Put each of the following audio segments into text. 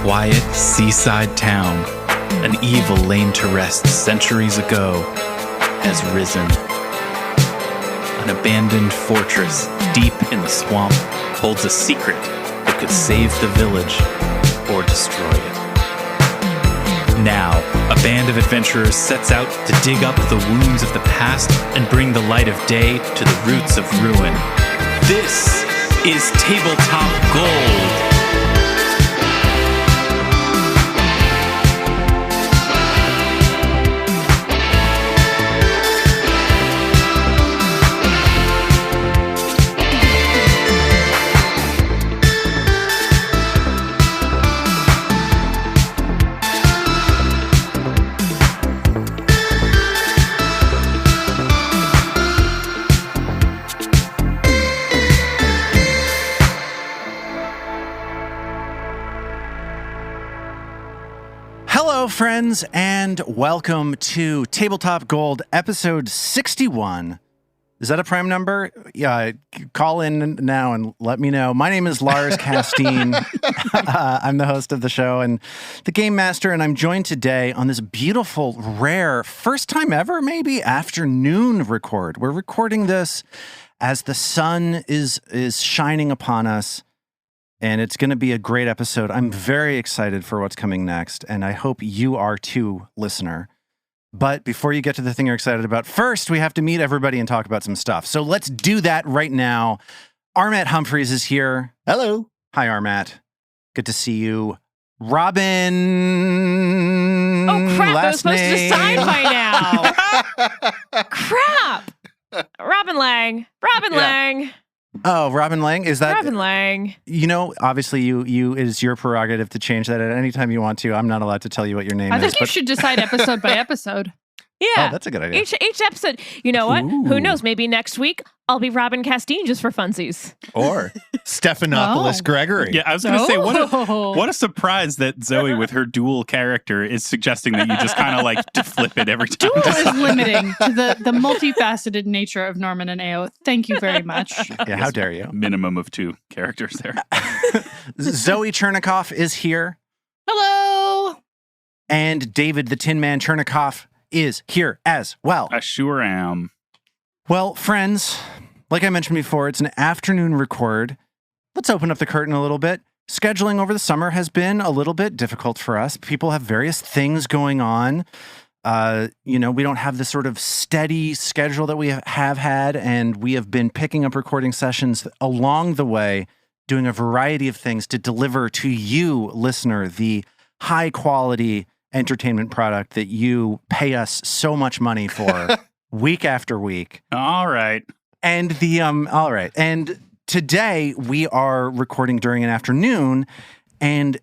quiet seaside town, an evil laid to rest centuries ago, has risen. An abandoned fortress deep in the swamp holds a secret that could save the village or destroy it. Now, a band of adventurers sets out to dig up the wounds of the past and bring the light of day to the roots of ruin. This is Tabletop Gold. Hello, friends, and welcome to Tabletop Gold, episode 61. Is that a prime number? Yeah, call in now and let me know. My name is Lars Casteen. I'm the host of the show and the game master, and I'm joined today on this beautiful, rare, first time ever, maybe, afternoon record. We're recording this as the sun is shining upon us. And it's going to be a great episode. I'm very excited for what's coming next, and I hope you are too, listener. But before you get to the thing you're excited about, first we have to meet everybody and talk about some stuff. So let's do that right now. Armat Humphreys is here. Hello. Hi, Armat. Good to see you. Robin. Oh, crap. I was last supposed to name. decide by now. Crap. Robin Lange. Lange. Oh, Robin Lange? Is that Robin Lange? You know, obviously you it is your prerogative to change that at any time you want to. I'm not allowed to tell you what your name I is. think you should decide episode by episode. Yeah. Oh, that's a good idea. Each episode. You know what? Ooh. Who knows? Maybe next week I'll be Robin Casteen just for funsies. Or Stephanopoulos Oh. Gregory. Yeah, I was going to say, Oh. what a surprise that Zoe, with her dual character, is suggesting that you just kind of like to flip it every time. Duel is limiting to the multifaceted nature of Norman and Ao. Thank you very much. Yeah, how dare you? Minimum of 2 characters there. Zoe Chernicoff is here. Hello. And David the Tin Man Chernicoff is here as well. I sure am. Well, friends, like I mentioned before, it's an afternoon record. Let's open up the curtain a little bit. Scheduling over the summer has been a little bit difficult for us. People have various things going on. We don't have this sort of steady schedule that we have had, and we have been picking up recording sessions along the way, doing a variety of things to deliver to you, listener, the high quality entertainment product that you pay us so much money for week after week. All right. And all right. And today we are recording during an afternoon, and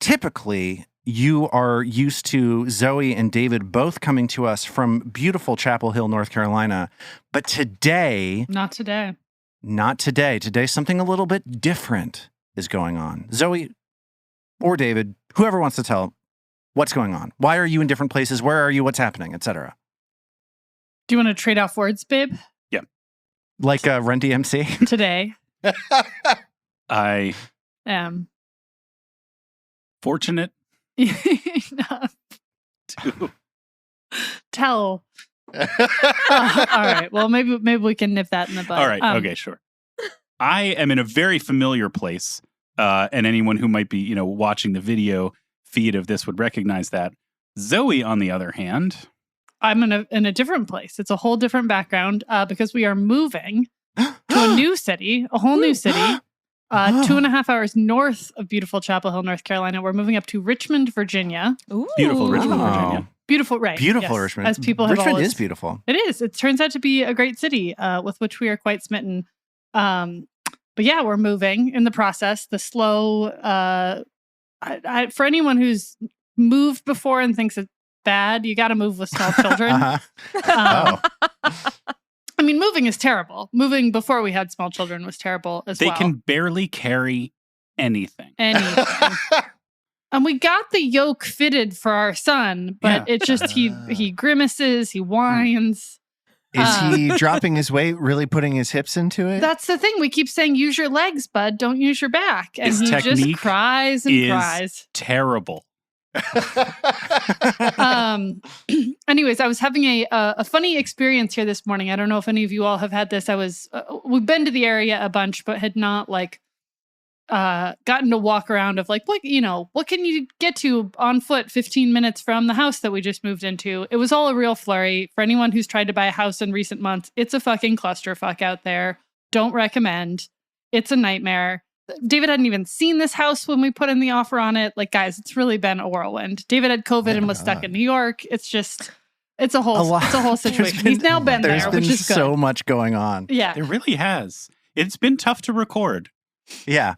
typically you are used to Zoe and David both coming to us from beautiful Chapel Hill, North Carolina. But today, Not today. not today. Today, something a little bit different is going on. Zoe or David, whoever wants to tell what's going on. Why are you in different places? Where are you? What's happening? Etc. Do you want to trade off words, babe? Like Run DMC? Today. I fortunate to Tell. All right. Well, maybe we can nip that in the bud. All right. Okay, sure. I am in a very familiar place, and anyone who might be, watching the video feed of this would recognize that. Zoe, on the other hand, I'm in a different place. It's a whole different background because we are moving to a new city, a whole new city, 2.5 hours north of beautiful Chapel Hill, North Carolina. We're moving up to Richmond, Virginia. Ooh. beautiful Richmond, Oh. Virginia. Beautiful, right? Beautiful yes. Richmond. As people have Richmond always, is beautiful. It is. It turns out to be a great city with which we are quite smitten. But yeah, we're moving in the process. The slow, for anyone who's moved before and thinks it's bad, you got to move with small children. Oh. I mean, moving is terrible. Moving before we had small children was terrible as They well. can barely carry anything. Anything. And we got the yoke fitted for our son, but Yeah. it just he grimaces, he whines. Is he dropping his weight, really putting his hips into it? That's the thing. We keep saying, use your legs, bud. Don't use your back. And His he just technique cries and is cries. terrible. Anyways, I was having a funny experience here this morning. I don't know if any of you all have had this. We've been to the area a bunch, but had not gotten to walk around of what can you get to on foot 15 minutes from the house that we just moved into. It was all a real flurry. For anyone who's tried to buy a house in recent months, it's a fucking clusterfuck out there. Don't recommend. It's a nightmare. David hadn't even seen this house when we put in the offer on it. Like, guys, it's really been a whirlwind. David had COVID and was stuck in New York. It's a whole situation. He's now been there, which is good. There's so much going on. Yeah. It really has. It's been tough to record. Yeah.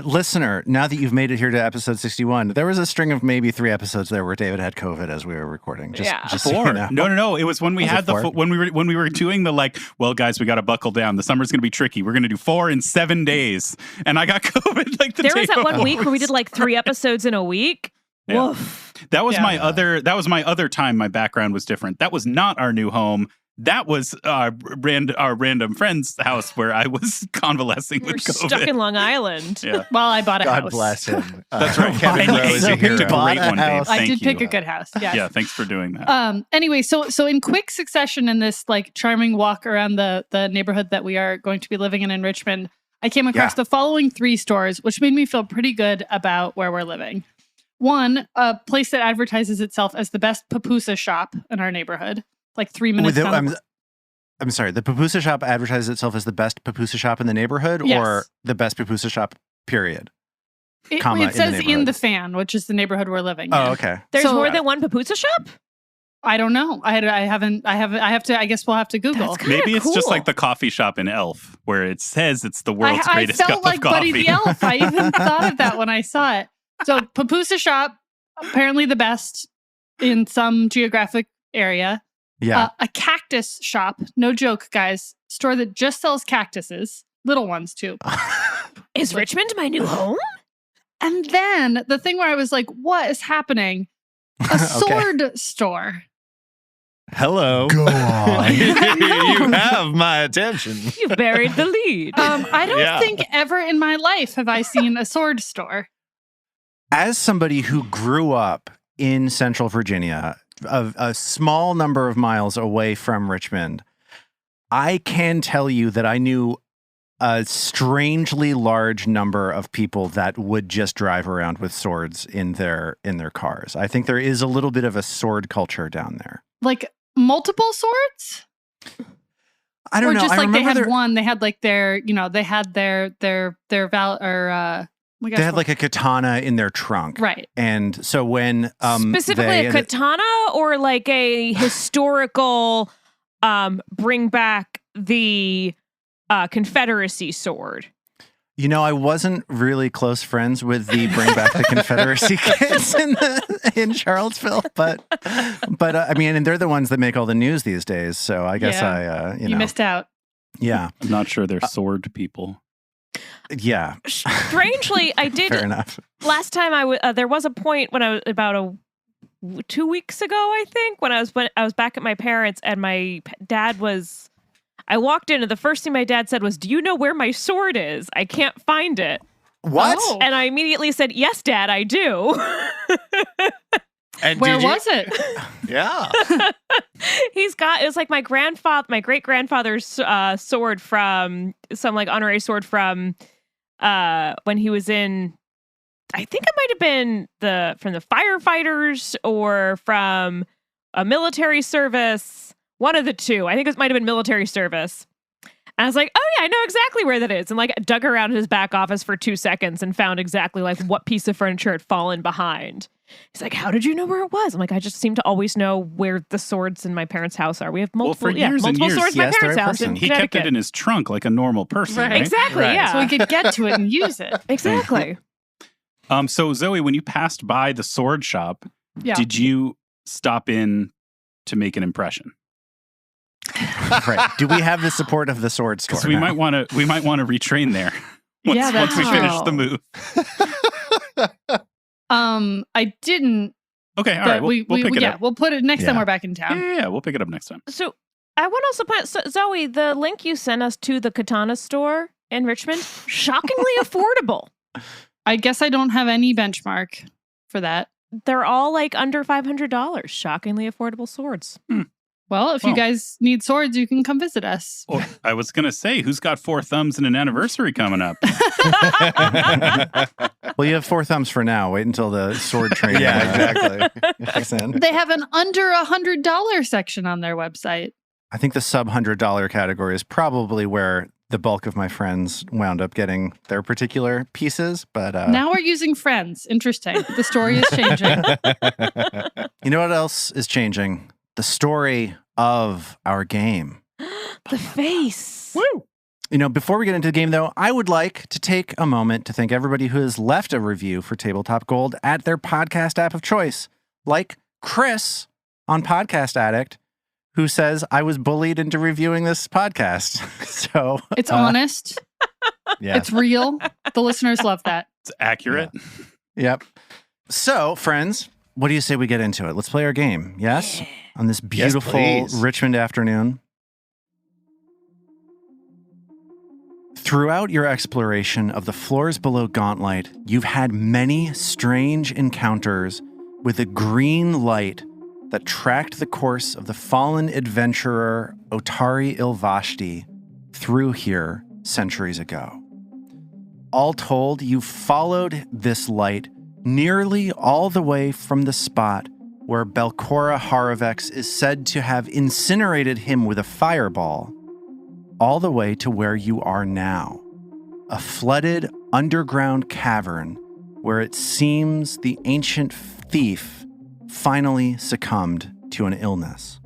Listener, now that you've made it here to episode 61, there was a string of maybe 3 episodes there where David had COVID as we were recording. Just 4. So you know. No. It was when we had it when we were doing the well, guys, we got to buckle down. The summer's going to be tricky. We're going to do 4 in 7 days, and I got COVID There was that one week where we did 3 episodes in a week. Yeah. Woof. That was my other time. My background was different. That was not our new home. That was our random friend's house where I was convalescing with COVID. Stuck in Long Island. Yeah. Well, I bought a house. God bless him. That's right. Kevin Rowe is a You picked a hero. great one, babe. I did Thank pick you. a good house. Yes. Yeah, thanks for doing that. Anyway, so in quick succession in this charming walk around the neighborhood that we are going to be living in Richmond, I came across the following 3 stores, which made me feel pretty good about where we're living. One, a place that advertises itself as the best pupusa shop in our neighborhood, 3 minutes down. I'm sorry, the pupusa shop advertises itself as the best pupusa shop in the neighborhood, or the best pupusa shop, period? It says in the Fan, which is the neighborhood we're living in. Oh, okay. There's more than one pupusa shop? I don't know. I guess we'll have to Google. Maybe it's just cool. like the coffee shop in Elf, where it says it's the world's greatest I cup felt like of coffee. Buddy the Elf. I even thought of that when I saw it. So pupusa shop, apparently the best in some geographic area. Yeah. A cactus shop, no joke, guys. Store that just sells cactuses, little ones too. Is Richmond my new home? And then the thing where I was like, what is happening? A sword store. Hello. Go on. You have my attention. You've buried the lead. I don't think ever in my life have I seen a sword store. As somebody who grew up in Central Virginia, a small number of miles away from Richmond, I can tell you that I knew a strangely large number of people that would just drive around with swords in their cars. I think there is a little bit of a sword culture down there. Multiple swords? I don't know. Or just I they had remember one. They had they had their they had a katana in their trunk. Right. And so when specifically a katana or a historical bring back the Confederacy sword. I wasn't really close friends with the Bring Back the Confederacy kids in Charlottesville, but I mean, and they're the ones that make all the news these days. So I guess you missed out. Yeah, I'm not sure they're sword people. Yeah. Strangely, I did. Fair enough. Last time there was a point when I was about 2 weeks ago, I think, when I was back at my parents' and my dad was. I walked in and the first thing my dad said was, "Do you know where my sword is? I can't find it." What? Oh. And I immediately said, "Yes, Dad, I do." And where was it? Yeah. It was my great grandfather's sword from some honorary sword from when he was in, I think it might have been from the firefighters or from a military service, one of the two. I think it might have been military service. And I was like, oh yeah, I know exactly where that is. And dug around in his back office for 2 seconds and found exactly what piece of furniture had fallen behind. He's like, how did you know where it was? I'm like, I just seem to always know where the swords in my parents' house are. We have multiple, for years and multiple years, swords in my yes, parents' they're a house. person. In He kept it Connecticut. in his trunk like a normal person, right? Exactly, Right. yeah. So we could get to it and use it. Exactly. So Zoe, when you passed by the sword shop, Yeah. did you stop in to make an impression? Right. Do we have the support of the sword store? Because we might want to retrain there once we finish the move. I didn't. Okay, all But right. We'll pick it up. we'll put it next time Yeah. we're back in town. Yeah, we'll pick it up next time. So I want to also point, Zoe, the link you sent us to the katana store in Richmond, shockingly affordable. I guess I don't have any benchmark for that. They're all like under $500. Shockingly affordable swords. Well, if you guys need swords, you can come visit us. Well, I was going to say, who's got 4 thumbs and an anniversary coming up? Well, you have 4 thumbs for now. Wait until the sword training. Kicks in. They have an under $100 section on their website. I think the sub $100 category is probably where the bulk of my friends wound up getting their particular pieces. But now we're using friends. Interesting. The story is changing. You know what else is changing? The story of our game. The face. Woo! You know, before we get into the game, though, I would like to take a moment to thank everybody who has left a review for Tabletop Gold at their podcast app of choice, like Chris on Podcast Addict, who says, I was bullied into reviewing this podcast. So it's honest. Yeah. It's real. The listeners love that. It's accurate. Yeah. Yep. So, friends, what do you say we get into it? Let's play our game. Yes? Yeah. On this beautiful Richmond afternoon. Throughout your exploration of the floors below Gauntlet, you've had many strange encounters with a green light that tracked the course of the fallen adventurer Otari Ilvashti through here centuries ago. All told, you've followed this light nearly all the way from the spot where Belcora Haravex is said to have incinerated him with a fireball, all the way to where you are now, a flooded underground cavern where it seems the ancient thief finally succumbed to an illness.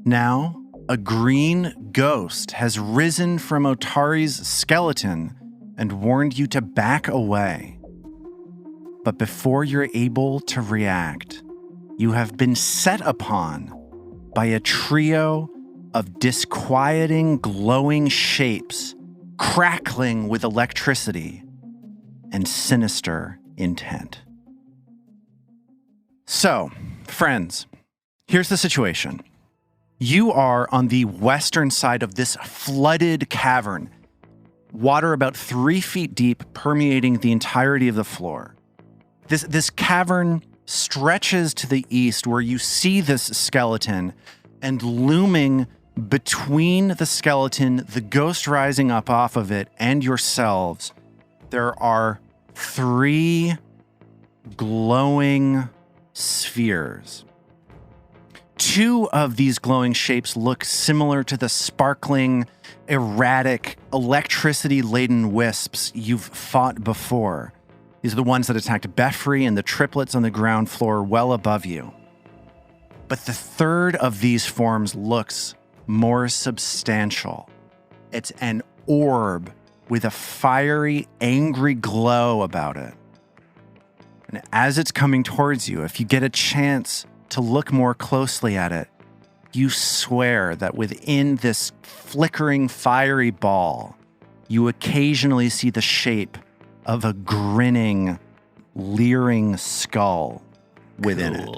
Now, a green ghost has risen from Otari's skeleton and warned you to back away. But before you're able to react, you have been set upon by a trio of disquieting, glowing shapes, crackling with electricity and sinister intent. So, friends, here's the situation. You are on the western side of this flooded cavern, water about 3 feet deep, permeating the entirety of the floor. This cavern stretches to the east where you see this skeleton, and looming between the skeleton, the ghost rising up off of it, and yourselves, there are 3 glowing spheres. 2 of these glowing shapes look similar to the sparkling, erratic, electricity-laden wisps you've fought before. These are the ones that attacked Beffrey and the triplets on the ground floor well above you. But the 3rd of these forms looks more substantial. It's an orb with a fiery, angry glow about it. And as it's coming towards you, if you get a chance to look more closely at it, you swear that within this flickering, fiery ball, you occasionally see the shape of a grinning, leering skull within it.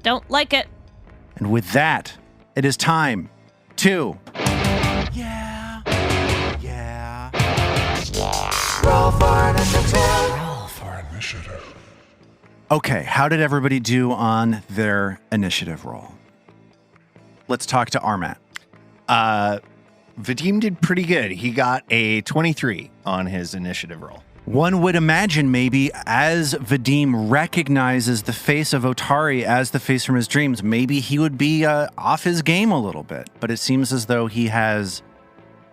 Don't like it. And with that, it is time to... Roll for initiative. Okay, how did everybody do on their initiative roll? Let's talk to Armat. Vadim did pretty good. He got a 23 on his initiative roll. One would imagine maybe as Vadim recognizes the face of Otari as the face from his dreams, maybe he would be off his game a little bit. But it seems as though he has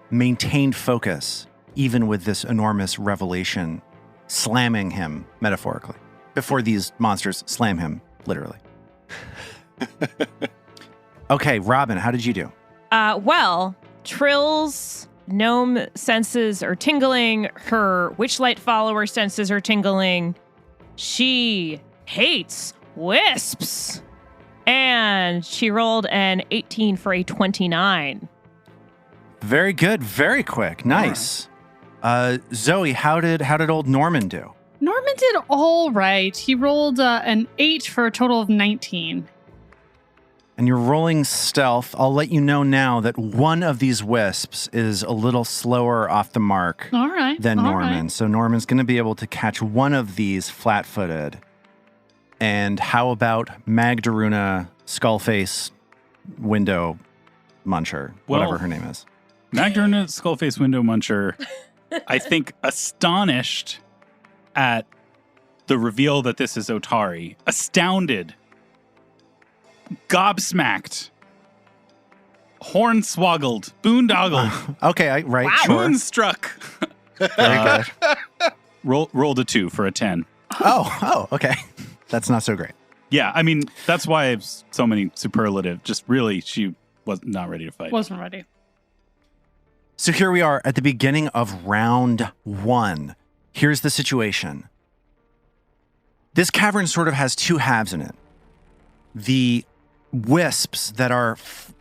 maintained focus, even with this enormous revelation slamming him metaphorically, before these monsters slam him literally. Okay, Robin, how did you do? Well, Trill's gnome senses are tingling. Her witchlight follower senses are tingling. She hates wisps. And she rolled an 18 for a 29. Very good. Very quick. Nice. Zoe, how did old Norman do? Norman did all right. He rolled an 8 for a total of 19. and you're rolling stealth. I'll let you know now that one of these wisps is a little slower off the mark All right. than all Norman. right. So Norman's going to be able to catch one of these flat-footed. And how about Magdaruna Skullface Window Muncher, whatever Well- her name is? Magdaruna Skullface Window Muncher, I think, astonished at the reveal that this is Otari. Astounded. Gobsmacked. Hornswoggled. Boondoggled. Okay, sure. Moonstruck. Very good. Rolled a 2 for a 10. Oh, okay. That's not so great. Yeah, I mean, that's why I have so many superlative. Just really, she was not ready to fight. Wasn't ready. So here we are at the beginning of round 1. Here's the situation. This cavern sort of has two halves in it. The wisps that are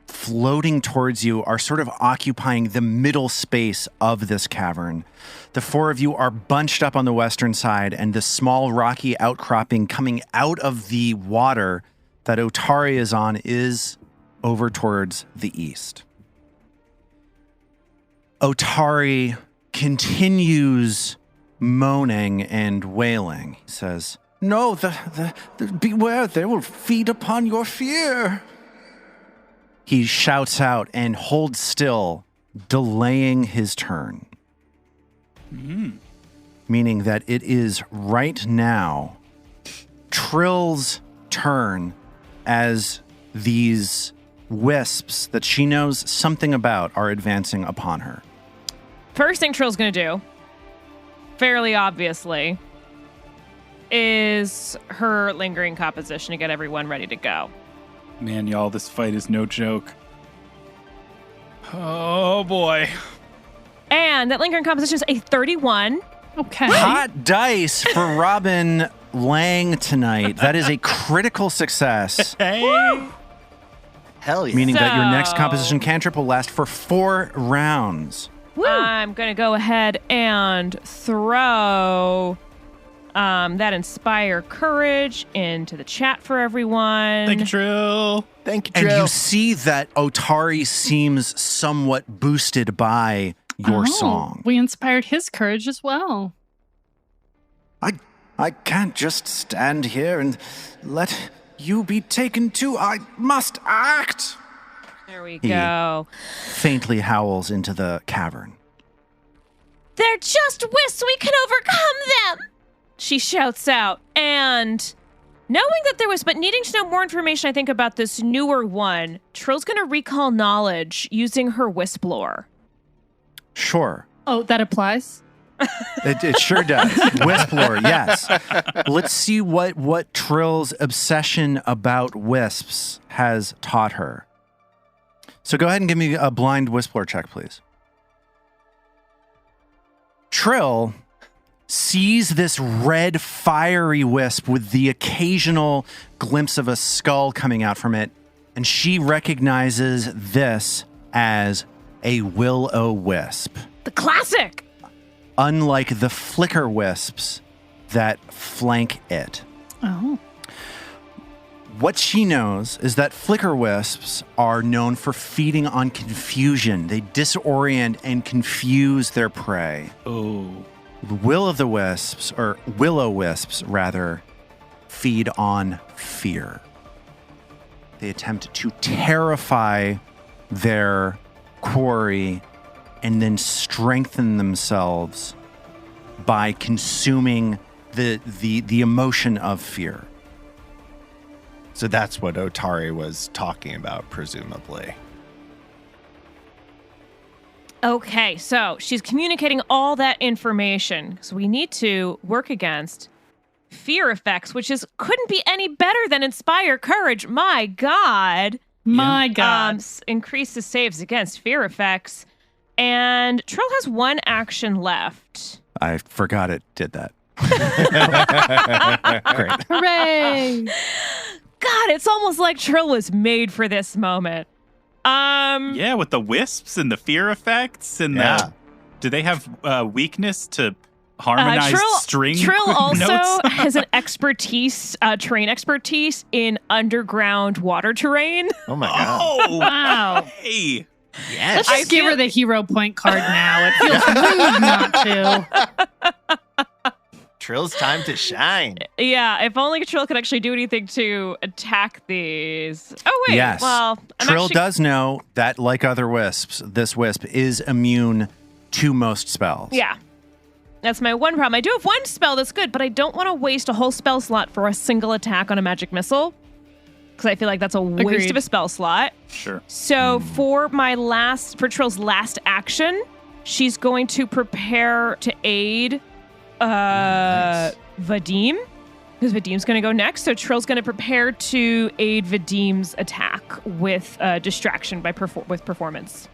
floating towards you are sort of occupying the middle space of this cavern. The four of you are bunched up on the western side, and the small rocky outcropping coming out of the water that Otari is on is over towards the east. Otari continues moaning and wailing. He says, "No, beware, they will feed upon your fear." He shouts out and holds still, delaying his turn. Meaning that it is right now Trill's turn as these wisps that she knows something about are advancing upon her. First thing Trill's going to do, fairly obviously, is her lingering composition to get everyone ready to go. Man, y'all, this fight is no joke. Oh, boy. And that lingering composition is a 31. Okay. Hot dice for Robin Lange tonight. That is a critical success, Hey. Hell yeah. meaning that your next So- composition cantrip will last for 4 rounds. I'm going to go ahead and throw that Inspire Courage into the chat for everyone. Thank you, Trill. Thank you, And Trill. you see that Otari seems somewhat boosted by your song. We inspired his courage as well. I can't just stand here and let you be taken too. I must act. There we He- go. Faintly howls into the cavern. They're just wisps. We can overcome them. She shouts out. And knowing that there was, but needing to know more information, I think, about this newer one, Trill's going to recall knowledge using her wisp lore. Sure. Oh, that applies? It sure does. Wisp lore, yes. Let's see what Trill's obsession about wisps has taught her. So go ahead and give me a blind wisp lore check, please. Trill sees this red fiery wisp with the occasional glimpse of a skull coming out from it, and she recognizes this as a will-o-wisp. The classic. Unlike the flicker wisps that flank it. Oh. What she knows is that flicker wisps are known for feeding on confusion. They disorient and confuse their prey. Oh. Will-o-wisps, rather, feed on fear. They attempt to terrify their quarry and then strengthen themselves by consuming the emotion of fear. So that's what Otari was talking about, presumably. Okay, so she's communicating all that information. So we need to work against fear effects, which couldn't be any better than Inspire Courage. My God. My God. Increases saves against fear effects. And Trill has one action left. I forgot it did that. Great. Hooray! God, it's almost like Trill was made for this moment. Yeah, with the wisps and the fear effects and Yeah. the... Do they have weakness to harmonized string Trill also notes? has an expertise, terrain expertise in underground water terrain. Oh my god. Oh, Wow. hey. Let's just give her the hero point card now. It feels rude not to. Trill's time to shine. Yeah, if only Trill could actually do anything to attack these. Oh, wait. Yes. Well, Trill does know that, like other wisps, this wisp is immune to most spells. Yeah. That's my one problem. I do have one spell that's good, but I don't want to waste a whole spell slot for a single attack on a magic missile. Because I feel like that's a waste Agreed. of a spell slot. Sure. So for Trill's last action, she's going to prepare to aid Nice. Vadim. Because Vadim's going to go next. So Trill's going to prepare to aid Vadim's attack with distraction with performance.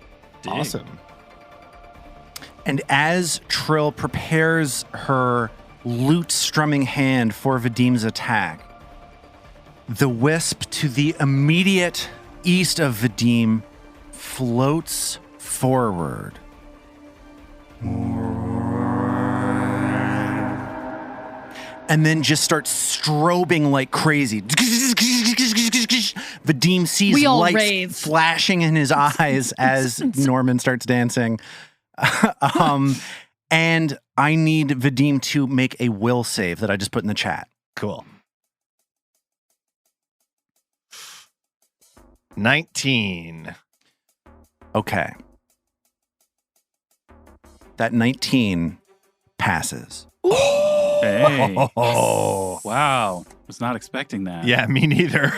Awesome. And as Trill prepares her lute strumming hand for Vadim's attack, the wisp to the immediate east of Vadim floats forward. And then just starts strobing like crazy. Vadim sees We all lights rave. flashing in his eyes as Norman starts dancing. And I need Vadim to make a will save that I just put in the chat. Cool. 19. Okay. That 19 passes. Hey. Oh. Wow. Was not expecting that. Yeah, me neither.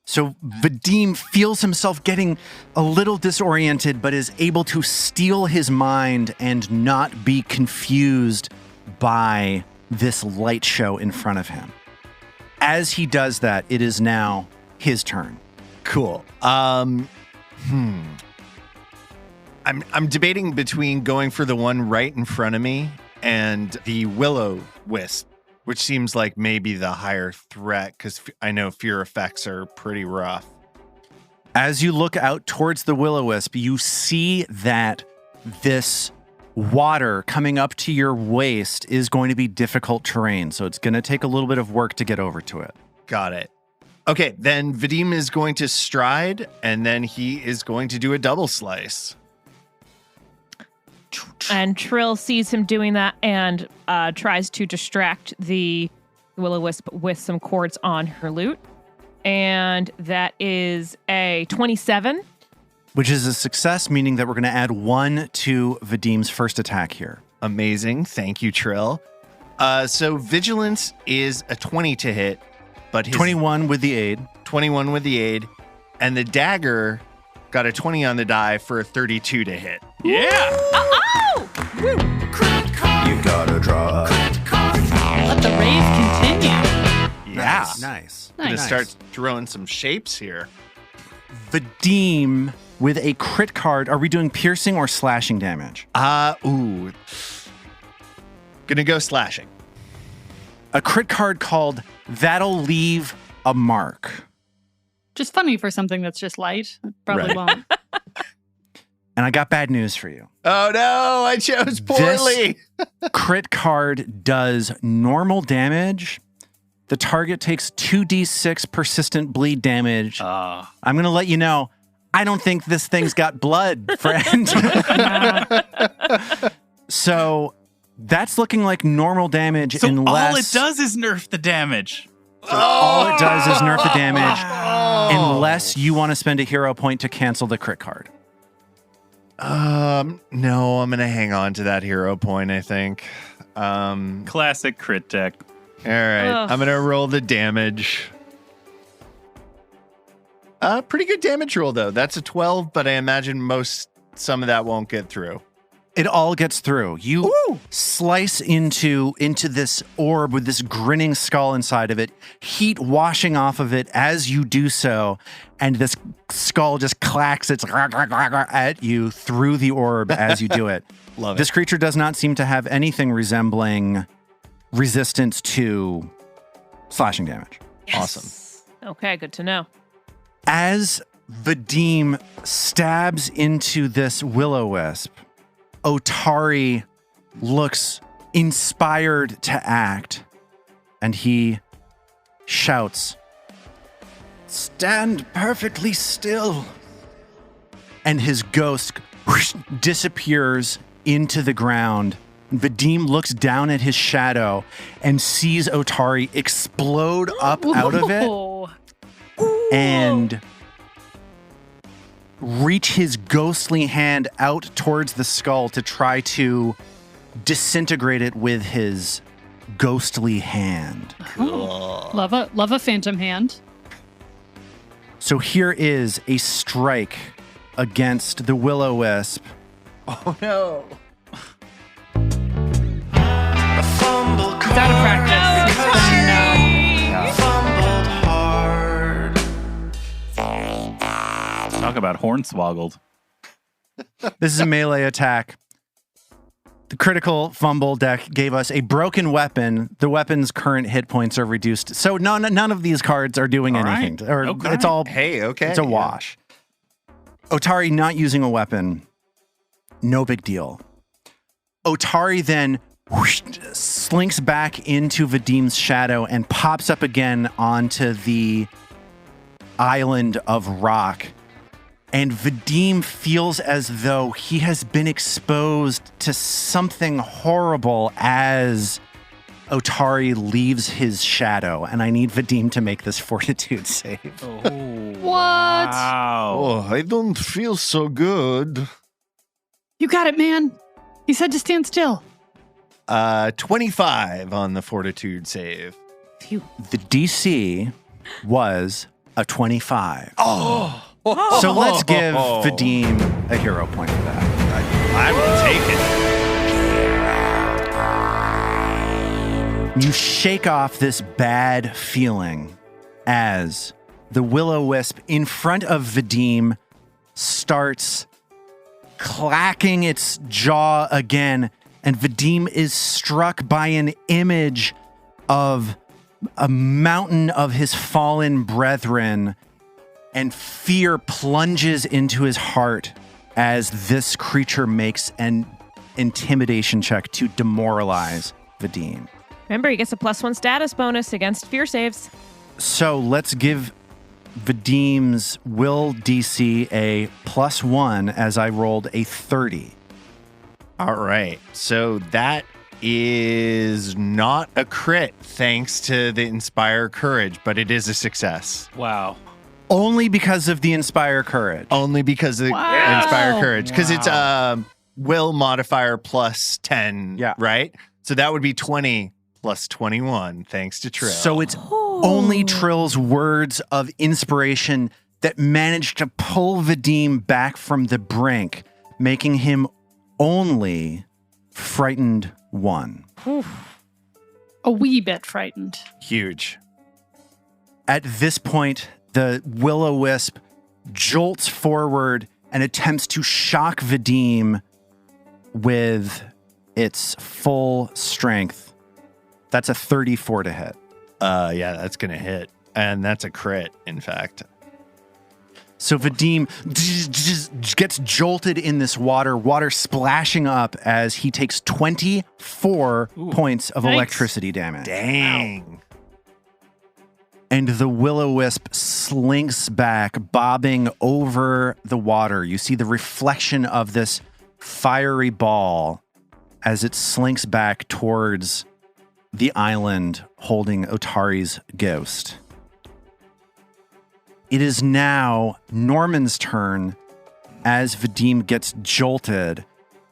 So Vadim feels himself getting a little disoriented, but is able to steel his mind and not be confused by this light show in front of him. As he does that, it is now his turn. Cool. I'm debating between going for the one right in front of me and the willow wisp, which seems like maybe the higher threat because I know fear effects are pretty rough. As you look out towards the will-o-wisp, you see that this water coming up to your waist is going to be difficult terrain, so it's going to take a little bit of work to get over to it. Got it. Okay, then Vadim is going to stride, and then he is going to do a double slice. And Trill sees him doing that and tries to distract the will-o-wisp with some chords on her lute. And that is a 27. Which is a success, meaning that we're going to add 1 to Vadim's first attack here. Amazing. Thank you, Trill. So Vigilance is a 20 to hit, but his 21 with the aid. 21 with the aid, and the dagger got a 20 on the die for a 32 to hit. Yeah. Oh! You gotta draw. Let the rave continue. Yeah. Nice. Gonna Nice. start throwing some shapes here. Vadim with a crit card. Are we doing piercing or slashing damage? Gonna go slashing. A crit card called That'll Leave a Mark. Just funny for something that's just light. It probably Right. won't. And I got bad news for you. Oh no, I chose poorly. Crit card does normal damage. The target takes 2d6 persistent bleed damage. I'm going to let you know, I don't think this thing's got blood, friend. So that's looking like normal damage So unless all it does is nerf the damage. all it does is nerf the damage unless you want to spend a hero point to cancel the crit card. No, I'm gonna hang on to that hero point, I think. Classic crit deck. All right, Ugh. I'm gonna roll the damage. Pretty good damage roll though. That's a 12, but I imagine some of that won't get through. It all gets through. You slice into this orb with this grinning skull inside of it, heat washing off of it as you do so, and this skull just clacks its at you through the orb as you do it. Love This it. creature does not seem to have anything resembling resistance to slashing damage. Awesome. Okay, good to know. As Vadim stabs into this will-o-wisp, Otari looks inspired to act, and he shouts, "Stand perfectly still." And his ghost disappears into the ground. Vadim looks down at his shadow and sees Otari explode up out of it and reach his ghostly hand out towards the skull to try to disintegrate it with his ghostly hand. Love a phantom hand. So here is a strike against the Will-O-Wisp. Oh no. It's out of practice. Talk about hornswoggled. This is a melee attack. The critical fumble deck gave us a broken weapon. The weapon's current hit points are reduced. So none of these cards are doing All anything. right. Or Okay. it's all Hey, okay. it's a wash. Otari not using a weapon, no big deal. Otari then slinks back into Vadim's shadow and pops up again onto the island of rock. And Vadim feels as though he has been exposed to something horrible as Otari leaves his shadow. And I need Vadim to make this fortitude save. What? Wow. Oh, I don't feel so good. You got it, man. He said to stand still. 25 on the fortitude save. The DC was a 25. Oh. So let's give Vadim a hero point for that. I will take it. You shake off this bad feeling as the Will-O-Wisp in front of Vadim starts clacking its jaw again, and Vadim is struck by an image of a mountain of his fallen brethren, and fear plunges into his heart as this creature makes an intimidation check to demoralize Vadim. Remember, he gets a +1 status bonus against fear saves. So let's give Vadim's will DC a +1 as I rolled a 30. All right. So that is not a crit thanks to the Inspire Courage, but it is a success. Wow. Only because of the Inspire Courage. Only because of the Wow. Inspire Courage. Because it's will modifier +10, Yeah. right? So that would be 20 plus 21, thanks to Trill. So it's only Trill's words of inspiration that managed to pull Vadim back from the brink, making him only frightened 1. A wee bit frightened. huge. At this point, the Will-O-Wisp jolts forward and attempts to shock Vadim with its full strength. That's a 34 to hit. Yeah, that's going to hit. And that's a crit, in fact. So Vadim gets jolted in this water splashing up as he takes 24 points of Yikes. electricity damage. Dang. And the Will-O-Wisp slinks back, bobbing over the water. You see the reflection of this fiery ball as it slinks back towards the island holding Otari's ghost. It is now Norman's turn as Vadim gets jolted.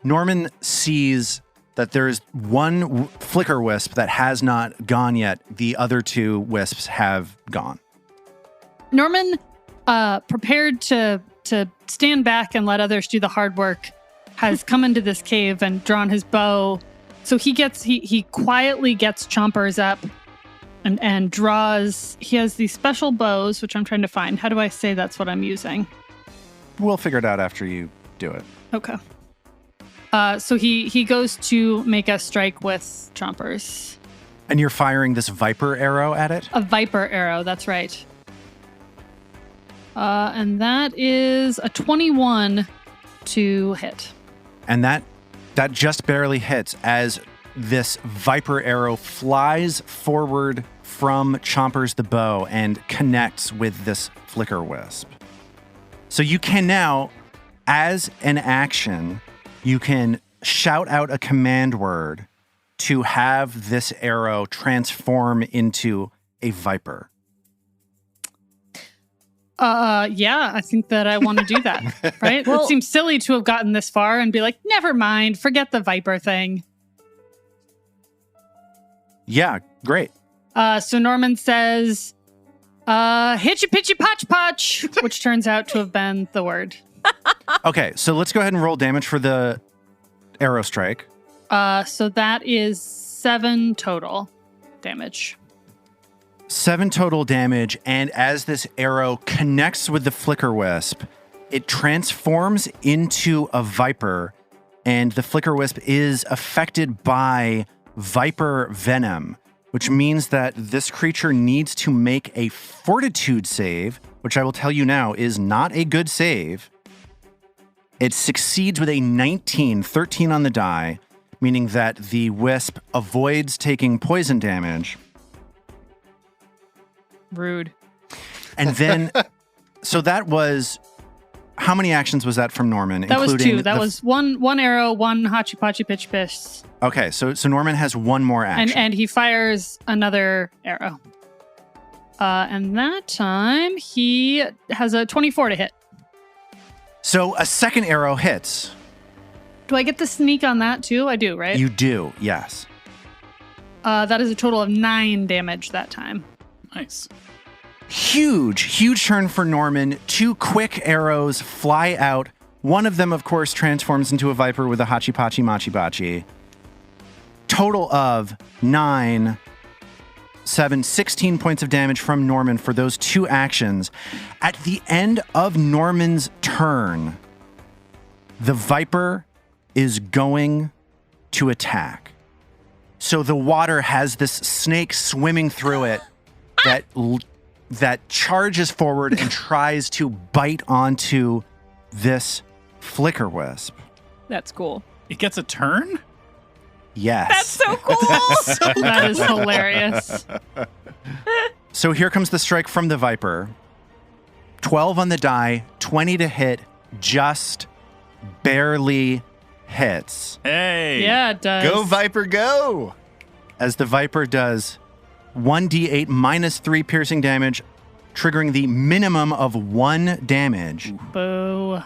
Norman sees that there is one flicker wisp that has not gone yet. The other two wisps have gone. Norman, prepared to stand back and let others do the hard work, has come into this cave and drawn his bow. So he quietly gets Chompers up and draws. He has these special bows, which I'm trying to find. How do I say that's what I'm using? We'll figure it out after you do it. Okay. So he goes to make a strike with Chompers. And you're firing this viper arrow at it? A viper arrow, that's right. And that is a 21 to hit. And that That just barely hits as this viper arrow flies forward from Chompers the bow and connects with this flicker wisp. So you can now, as an action, you can shout out a command word to have this arrow transform into a viper. Yeah, I think that I want to do that, right? Well- It seems silly to have gotten this far and be like, never mind, forget the viper thing. Yeah, great. So Norman says, hitchy pitchy potch potch, which turns out to have been the word. Okay, so let's go ahead and roll damage for the arrow strike. So that is 7 total damage. 7 total damage, and as this arrow connects with the flicker wisp, it transforms into a viper, and the flicker wisp is affected by viper venom, which means that this creature needs to make a fortitude save, which I will tell you now is not a good save. It succeeds with a 19, 13 on the die, meaning that the wisp avoids taking poison damage. Rude. And then, so that was, how many actions was that from Norman? That was including 2. That was one arrow, 1 hachi pachi pitch piss. Okay, so Norman has one more action. And he fires another arrow. And that time he has a 24 to hit. So a second arrow hits. Do I get the sneak on that too? I do, right? You do, yes. That is a total of 9 damage that time. Nice. Huge turn for Norman. 2 quick arrows fly out. One of them, of course, transforms into a viper with a hachi pachi machi bachi. Total of 9, 7, 16 points of damage from Norman for those 2 actions. At the end of Norman's turn, the viper is going to attack. So the water has this snake swimming through it that charges forward and tries to bite onto this flicker wisp. That's cool. It gets a turn? Yes. That's so cool. That is hilarious. So here comes the strike from the viper. 12 on the die, 20 to hit, just barely hits. Hey. Yeah, it does. Go, Viper, go! As the viper does 1d8 minus 3 piercing damage, triggering the minimum of 1 damage. Boo.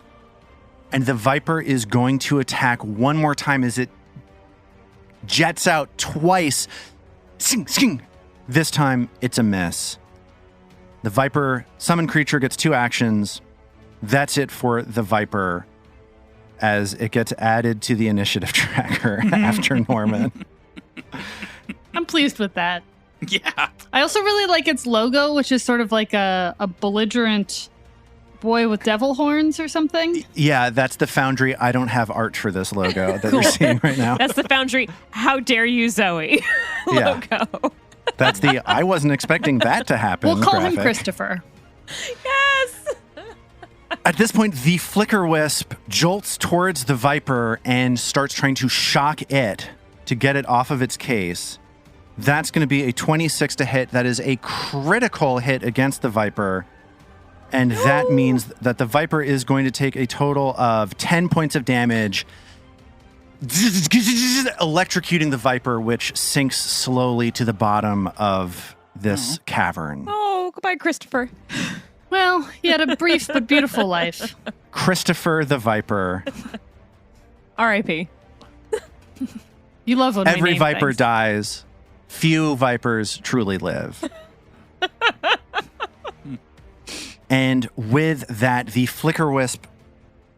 And the viper is going to attack one more time as it jets out twice. Sing, sing. This time, it's a miss. The viper summon creature gets 2 actions. That's it for the viper as it gets added to the initiative tracker after Norman. I'm pleased with that. Yeah. I also really like its logo, which is sort of like a belligerent boy with devil horns or something. Yeah, that's the Foundry. I don't have art for this logo that you're seeing right now. That's the Foundry. How dare you, Zoe? Yeah. Logo. That's the, I wasn't expecting that to happen. We'll call him graphic. Christopher. Yes. At this point, the flicker wisp jolts towards the viper and starts trying to shock it to get it off of its case. That's going to be a 26 to hit. That is a critical hit against the viper. And that means that the viper is going to take a total of 10 points of damage, electrocuting the viper, which sinks slowly to the bottom of this cavern. Oh, goodbye, Christopher. Well, he had a brief but beautiful life. Christopher the viper. R.I.P. You love when we Every name viper things. dies. Few vipers truly live. And with that, the flicker wisp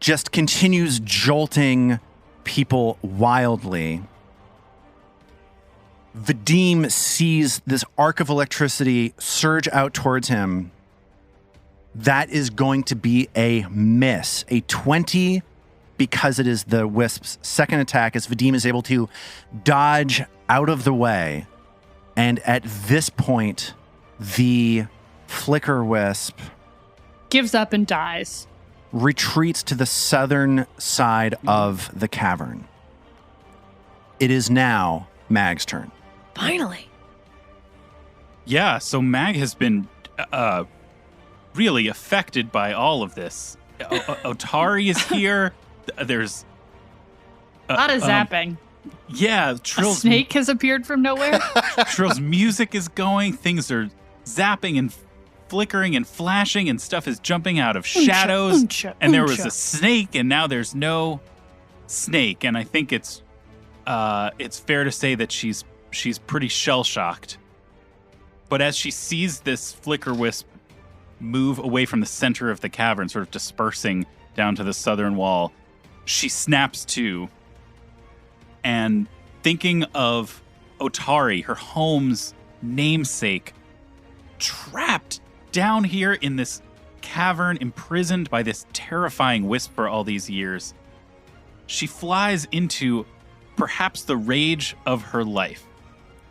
just continues jolting people wildly. Vadim sees this arc of electricity surge out towards him. That is going to be a miss. A 20, because it is the wisp's second attack, as Vadim is able to dodge out of the way. And at this point, the flicker wisp Gives up and dies. retreats to the southern side of the cavern. it is now Mag's turn. Finally. Yeah, so Mag has been really affected by all of this. Otari is here. There's A lot of zapping. Yeah, A Trill's snake has appeared from nowhere. Trill's music is going. Things are zapping and flickering and flashing, and stuff is jumping out of shadows. And there was a snake, and now there's no snake. And I think it's fair to say that she's pretty shell shocked. But as she sees this flicker wisp move away from the center of the cavern, sort of dispersing down to the southern wall, she snaps to. And thinking of Otari, her home's namesake, trapped down here in this cavern, imprisoned by this terrifying wisp for all these years, she flies into perhaps the rage of her life.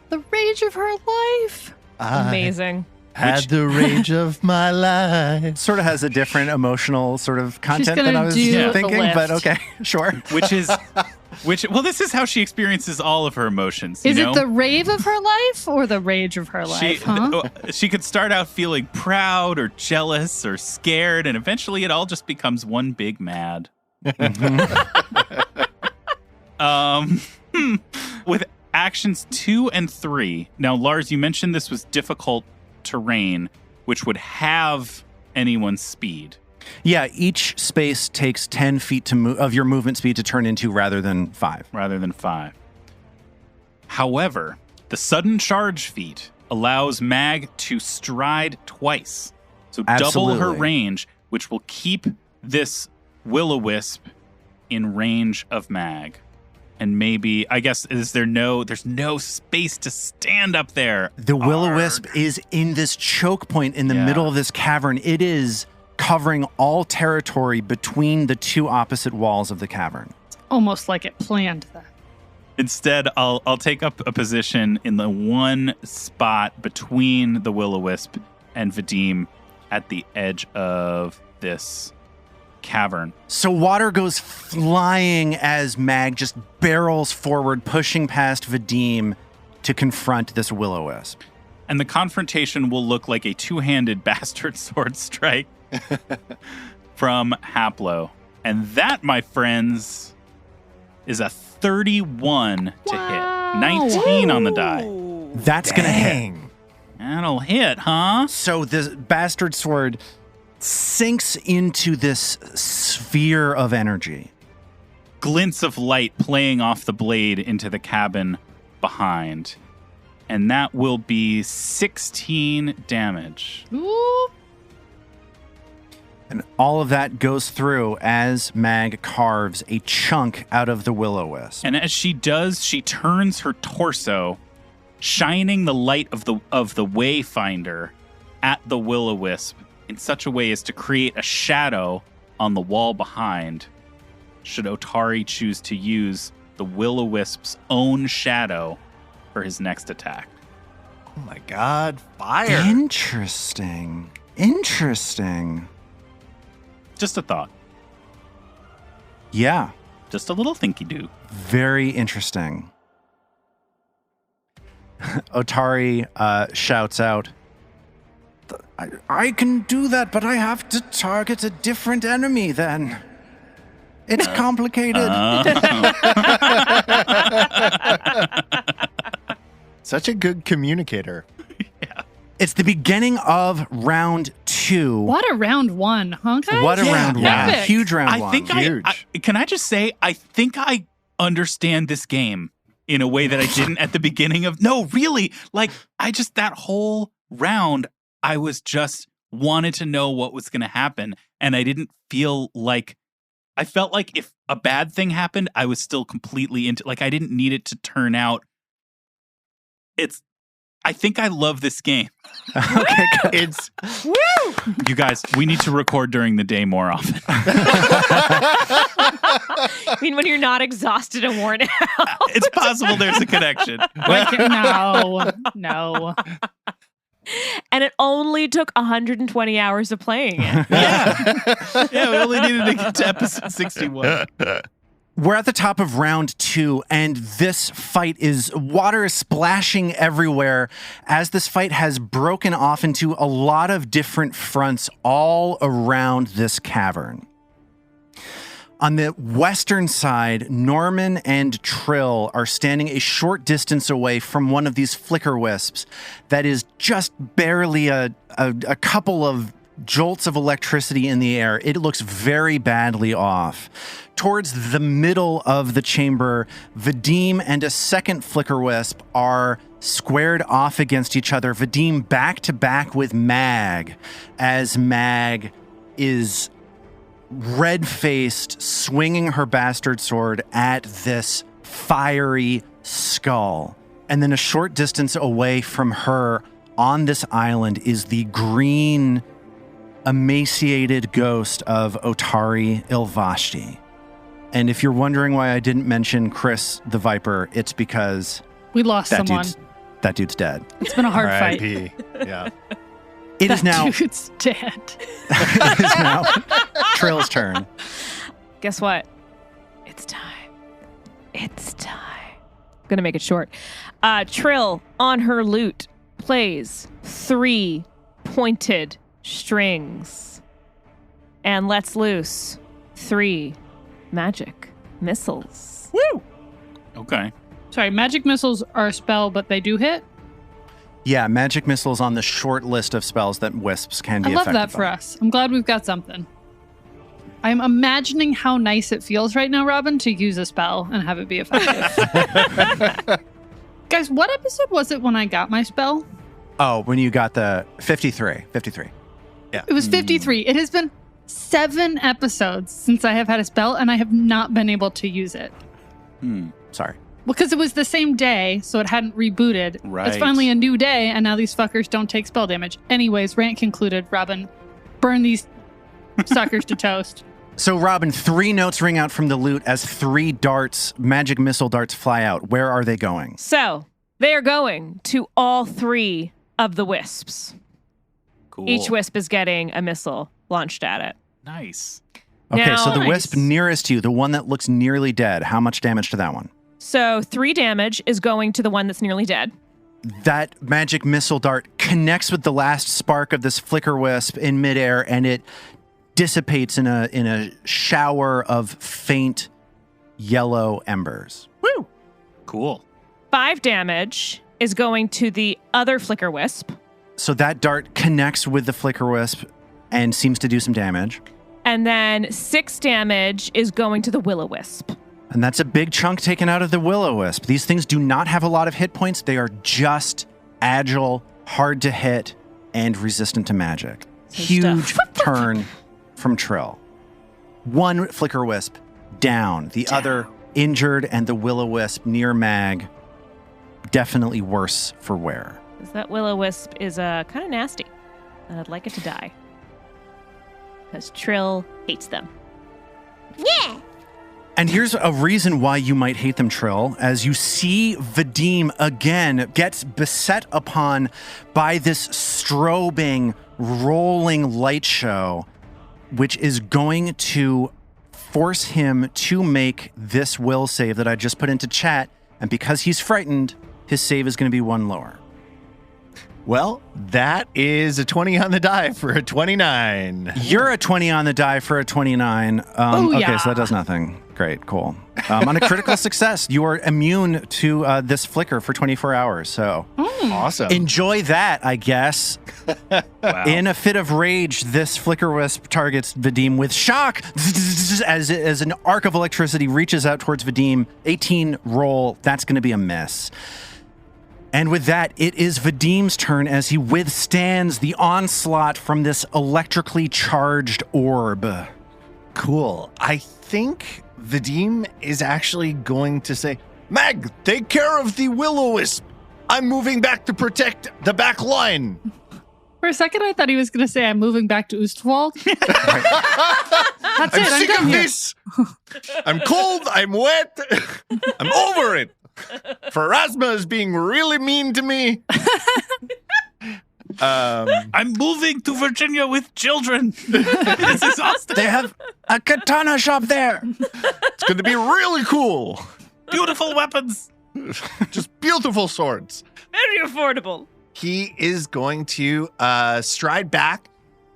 The rage of her life. Amazing. Had the rage of my life. Sort of has a different emotional sort of content than gonna I was do the thinking, but lift. okay, sure. Well, this is how she experiences all of her emotions. Is you know? it the rave of her life or the rage of her life? She could start out feeling proud or jealous or scared, and eventually it all just becomes one big mad. With actions 2 and 3. Now, Lars, you mentioned this was difficult terrain, which would have anyone's speed. Yeah, each space takes 10 feet of your movement speed to turn into rather than 5. However, the sudden charge feat allows Mag to stride twice. So Absolutely. double her range, which will keep this will-o-wisp in range of Mag. And maybe, I guess, there's no space to stand up there. The will-o-wisp is in this choke point in the middle of this cavern. It is covering all territory between the two opposite walls of the cavern. Almost like it planned that. Instead, I'll take up a position in the one spot between the will-o-wisp and Vadim at the edge of this cavern. So water goes flying as Mag just barrels forward, pushing past Vadim to confront this will-o-wisp. And the confrontation will look like a two-handed bastard sword strike from Haplo. And that, my friends, is a 31 to hit. 19 on the die. That's going to hit. That'll hit, huh? So the bastard sword sinks into this sphere of energy. Glints of light playing off the blade into the cabin behind. And that will be 16 damage. Ooh. And all of that goes through as Mag carves a chunk out of the will-o-wisp. And as she does, she turns her torso, shining the light of the Wayfinder at the will-o-wisp in such a way as to create a shadow on the wall behind, should Otari choose to use the will-o-wisp's own shadow for his next attack. Oh my God, fire. Interesting. Just a thought. Yeah. Just a little thinky-do. Very interesting. Otari shouts out, I can do that, but I have to target a different enemy then. It's complicated. Such a good communicator. It's the beginning of round 2. What a round 1, huh, guys? What a round 1. Epic. Huge round 1. Huge. Can I just say, I think I understand this game in a way that I didn't at the beginning of... No, really. Like, that whole round, I was just wanted to know what was going to happen. And I didn't feel like... I felt like if a bad thing happened, I was still completely into... Like, I didn't need it to turn out... I think I love this game. Okay, good. It's Woo! You guys, we need to record during the day more often. I mean, when you're not exhausted and worn out. It's possible there's a connection. No. And it only took 120 hours of playing it. Yeah, we only needed to get to episode 61. We're at the top of round 2, and this fight water is splashing everywhere as this fight has broken off into a lot of different fronts all around this cavern. On the western side, Norman and Trill are standing a short distance away from one of these flicker wisps that is just barely a couple of jolts of electricity in the air. It looks very badly off. Towards the middle of the chamber, Vadim and a second flicker wisp are squared off against each other. Vadim back to back with Mag, as Mag is red-faced, swinging her bastard sword at this fiery skull. And then a short distance away from her on this island is the green, emaciated ghost of Otari Ilvashti. And if you're wondering why I didn't mention Chris the Viper, it's because we lost someone. That dude's dead. It's been a hard fight. Yeah. It is now. Dude's dead. It is now Trill's turn. Guess what? It's time. It's time. I'm gonna make it short. Trill on her lute plays 3 pointed strings and lets loose 3 magic missiles. Woo! Okay. Sorry, magic missiles are a spell, but they do hit? Yeah, magic missiles on the short list of spells that wisps can be effective. I love that for us. I'm glad we've got something. I'm imagining how nice it feels right now, Robin, to use a spell and have it be effective. Guys, what episode was it when I got my spell? Oh, when you got the 53. Yeah. It was 53. It has been 7 episodes since I have had a spell, and I have not been able to use it. Sorry. Because it was the same day, so it hadn't rebooted. Right. It's finally a new day, and now these fuckers don't take spell damage. Anyways, rant concluded. Robin, burn these suckers to toast. So, Robin, 3 notes ring out from the lute as 3 darts, magic missile darts, fly out. Where are they going? So they are going to all 3 of the wisps. Cool. Each wisp is getting a missile launched at it. Nice. Okay, Now- so the Nice. wisp nearest you, the one that looks nearly dead, how much damage to that one? So 3 damage is going to the one that's nearly dead. That magic missile dart connects with the last spark of this flicker wisp in midair, and it dissipates in a shower of faint yellow embers. Woo! Cool. 5 damage is going to the other flicker wisp. So that dart connects with the flicker wisp and seems to do some damage. And then 6 damage is going to the will-o-wisp. And that's a big chunk taken out of the will-o-wisp. These things do not have a lot of hit points. They are just agile, hard to hit, and resistant to magic. Huge turn from Trill. 1 flicker wisp down. The other injured, and the will-o-wisp near Mag definitely worse for wear. Because that will-o-wisp is kind of nasty. And I'd like it to die. Because Trill hates them. Yeah. And here's a reason why you might hate them, Trill. As you see Vadim again gets beset upon by this strobing, rolling light show, which is going to force him to make this will save that I just put into chat. And because he's frightened, his save is going to be 1 lower. Well, that is a 20 on the die for a 29. You're a 20 on the die for a 29. Okay, so that does nothing. Great, cool. On a critical success, you are immune to this flicker for 24 hours. So Awesome. enjoy that, I guess. Wow. In a fit of rage, this flicker wisp targets Vadim with shock as an arc of electricity reaches out towards Vadim. 18 roll. That's going to be a miss. And with that, it is Vadim's turn as he withstands the onslaught from this electrically charged orb. Cool. I think Vadim is actually going to say, Mag, take care of the will-o-wisp. I'm moving back to protect the back line. For a second, I thought he was going to say, I'm moving back to Oostwald. That's I'm it. I'm sick done of here. this. I'm cold. I'm wet. I'm over it. Pharasma is being really mean to me. I'm moving to Virginia with children. It's exhausting. They have a katana shop there. It's going to be really cool. Beautiful weapons. Just beautiful swords. Very affordable. He is going to stride back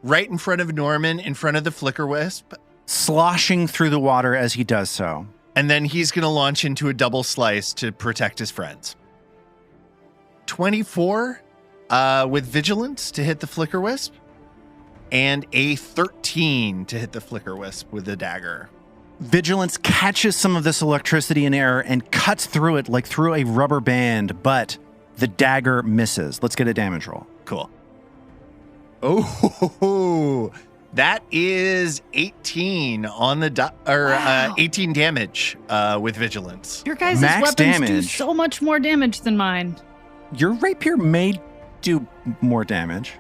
right in front of Norman, in front of the Flicker Wisp. Sloshing through the water as he does so. And then he's going to launch into a double slice to protect his friends. 24 with vigilance to hit the Flicker Wisp. And a 13 to hit the Flicker Wisp with the dagger. Vigilance catches some of this electricity in air and cuts through it like through a rubber band, but the dagger misses. Let's get a damage roll. Cool. Oh, that is 18 on the 18 damage with vigilance. Your guys' Max weapons do damage. so much more damage than mine. Your rapier may do more damage.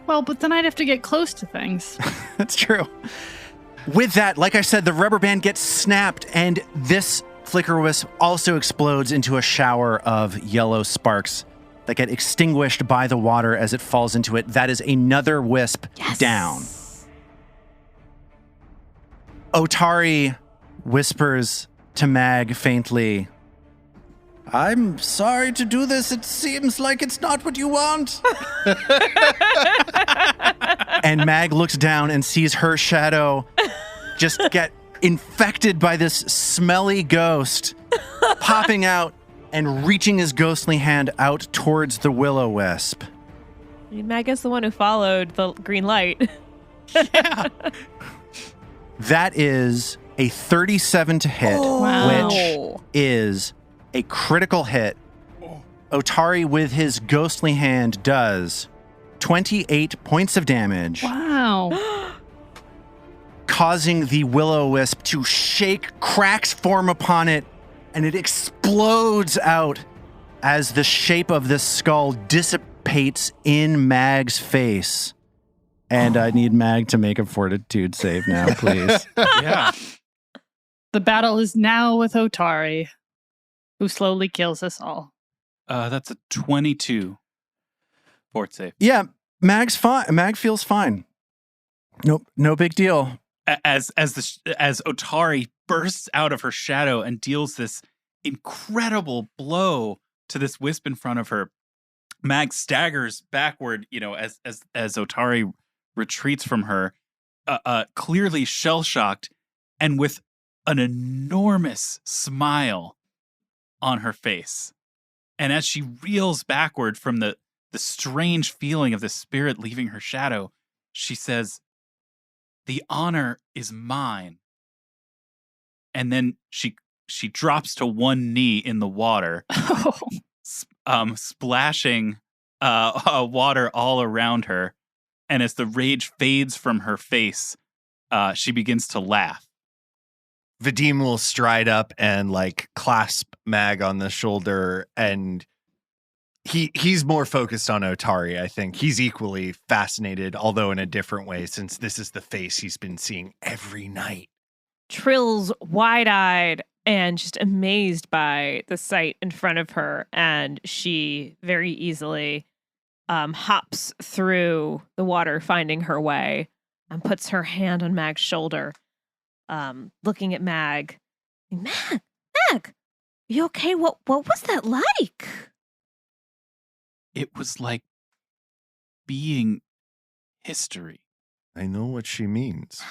Well, but then I'd have to get close to things. That's true. With that, like I said, the rubber band gets snapped, and this Flicker Wisp also explodes into a shower of yellow sparks that get extinguished by the water as it falls into it. That is another wisp down. Otari whispers to Mag faintly, "I'm sorry to do this. It seems like it's not what you want." And Mag looks down and sees her shadow just get infected by this smelly ghost, popping out and reaching his ghostly hand out towards the will-o-wisp. Mag is the one who followed the green light. Yeah. That is a 37 to hit, Wow. which is a critical hit. Otari, with his ghostly hand, does 28 points of damage, Wow. causing the will-o-wisp to shake, cracks form upon it, and it explodes out as the shape of this skull dissipates in Mag's face. And I need Mag to make a fortitude save now, please. Yeah. The battle is now with Otari, who slowly kills us all. That's a 22 fort save. Yeah, Mag's fine. Mag feels fine. Nope, no big deal. As Otari bursts out of her shadow and deals this incredible blow to this wisp in front of her, Mag staggers backward, as Otari retreats from her, clearly shell-shocked and with an enormous smile on her face. And as she reels backward from the strange feeling of the spirit leaving her shadow, she says, "The honor is mine." And then she drops to one knee in the water, splashing water all around her. And as the rage fades from her face, she begins to laugh. Vadim will stride up and clasp Mag on the shoulder, and he's more focused on Otari. I think he's equally fascinated, although in a different way, since this is the face he's been seeing every night. Trill's wide-eyed and just amazed by the sight in front of her, and she very easily hops through the water, finding her way, and puts her hand on Mag's shoulder, looking at Mag. Mag, are you okay? What was that like? It was like being history. I know what she means.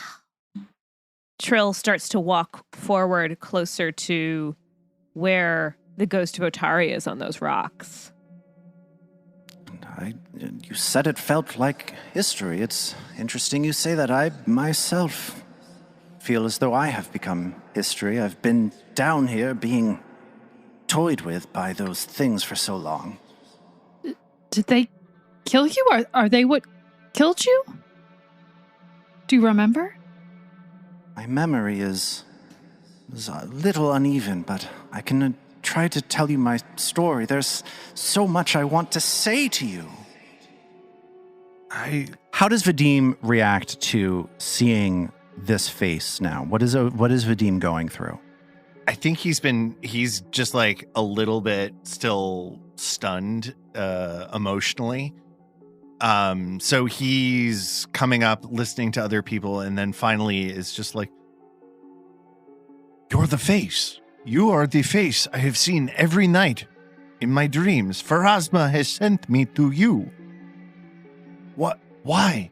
Trill starts to walk forward closer to where the ghost of Otari is on those rocks. You said it felt like history. It's interesting you say that. I myself feel as though I have become history. I've been down here being toyed with by those things for so long. Did they kill you? Are they what killed you? Do you remember? My memory is a little uneven, but I can try to tell you my story. There's so much I want to say to you. How does Vadim react to seeing this face now? What is Vadim going through? I think he's just a little bit still stunned emotionally. So he's coming up, listening to other people, and then finally is just like, "You're the face. You are the face I have seen every night in my dreams. Pharasma has sent me to you. What? Why?"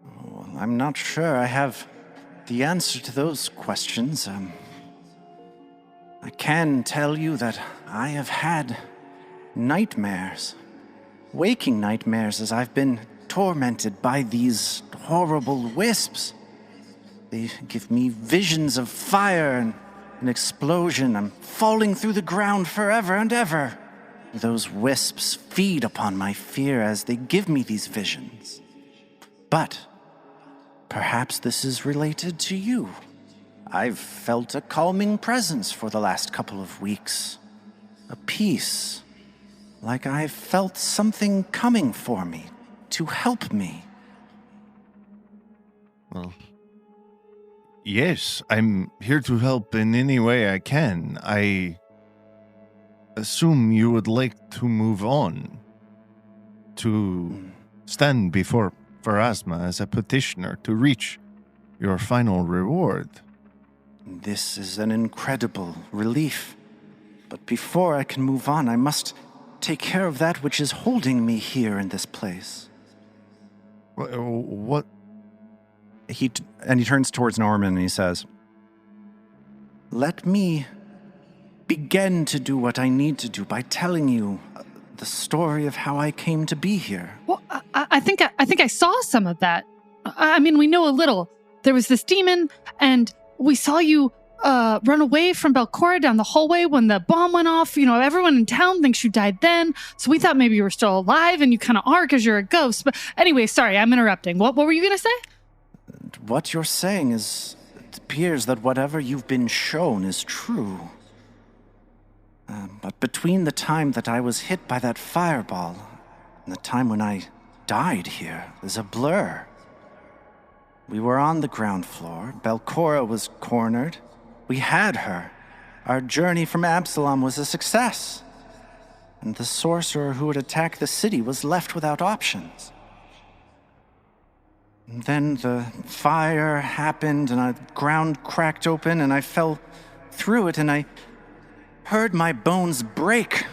Well, I'm not sure I have the answer to those questions. I can tell you that I have had nightmares, waking nightmares, as I've been tormented by these horrible wisps. They give me visions of fire and an explosion. I'm falling through the ground forever and ever. Those wisps feed upon my fear as they give me these visions. But perhaps this is related to you. I've felt a calming presence for the last couple of weeks. A peace, like I've felt something coming for me to help me. Well, yes, I'm here to help in any way I can. I assume you would like to move on, to stand before Pharasma as a petitioner to reach your final reward. This is an incredible relief. But before I can move on, I must take care of that which is holding me here in this place. What? He turns towards Norman and he says, "Let me begin to do what I need to do by telling you the story of how I came to be here." Well, I think I saw some of that. I mean, we know a little. There was this demon, and we saw you run away from Belcora down the hallway when the bomb went off. You know, everyone in town thinks you died then, so we thought maybe you were still alive, and you kind of are because you're a ghost. But anyway, sorry, I'm interrupting. What were you going to say? What you're saying is, it appears that whatever you've been shown is true. But between the time that I was hit by that fireball and the time when I died here is a blur. We were on the ground floor. Belcora was cornered. We had her. Our journey from Absalom was a success. And the sorcerer who had attacked the city was left without options. And then the fire happened and the ground cracked open and I fell through it and I heard my bones break.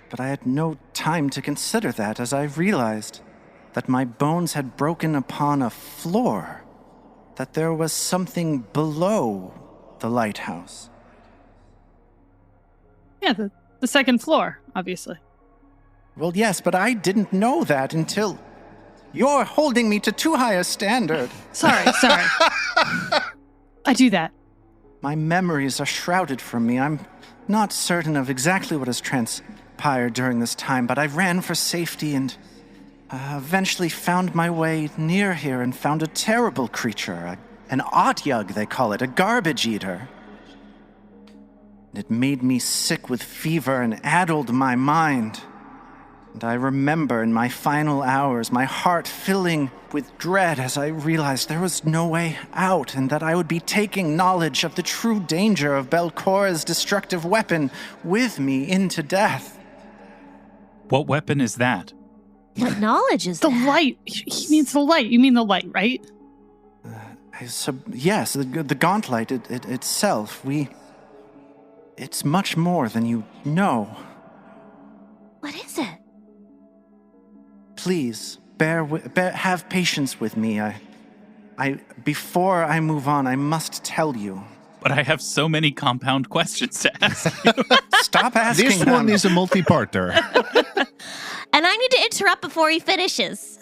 But I had no time to consider that as I realized that my bones had broken upon a floor, that there was something below the lighthouse. Yeah, the second floor, obviously. Well, yes, but I didn't know that until you're holding me to too high a standard. Sorry. I do that. My memories are shrouded from me. I'm not certain of exactly what has transpired during this time, but I ran for safety and eventually found my way near here and found a terrible creature, an Otyug, they call it, a garbage eater. It made me sick with fever and addled my mind. And I remember in my final hours, my heart filling with dread as I realized there was no way out and that I would be taking knowledge of the true danger of Belcora's destructive weapon with me into death. What weapon is that? What knowledge is The that? light. He means the light. You mean the light, right? Yes, the gauntlet itself. It's much more than you know. What is it? Please, have patience with me. Before I move on, I must tell you. But I have so many compound questions to ask you. Stop asking This one is a multi-parter. And I need to interrupt before he finishes.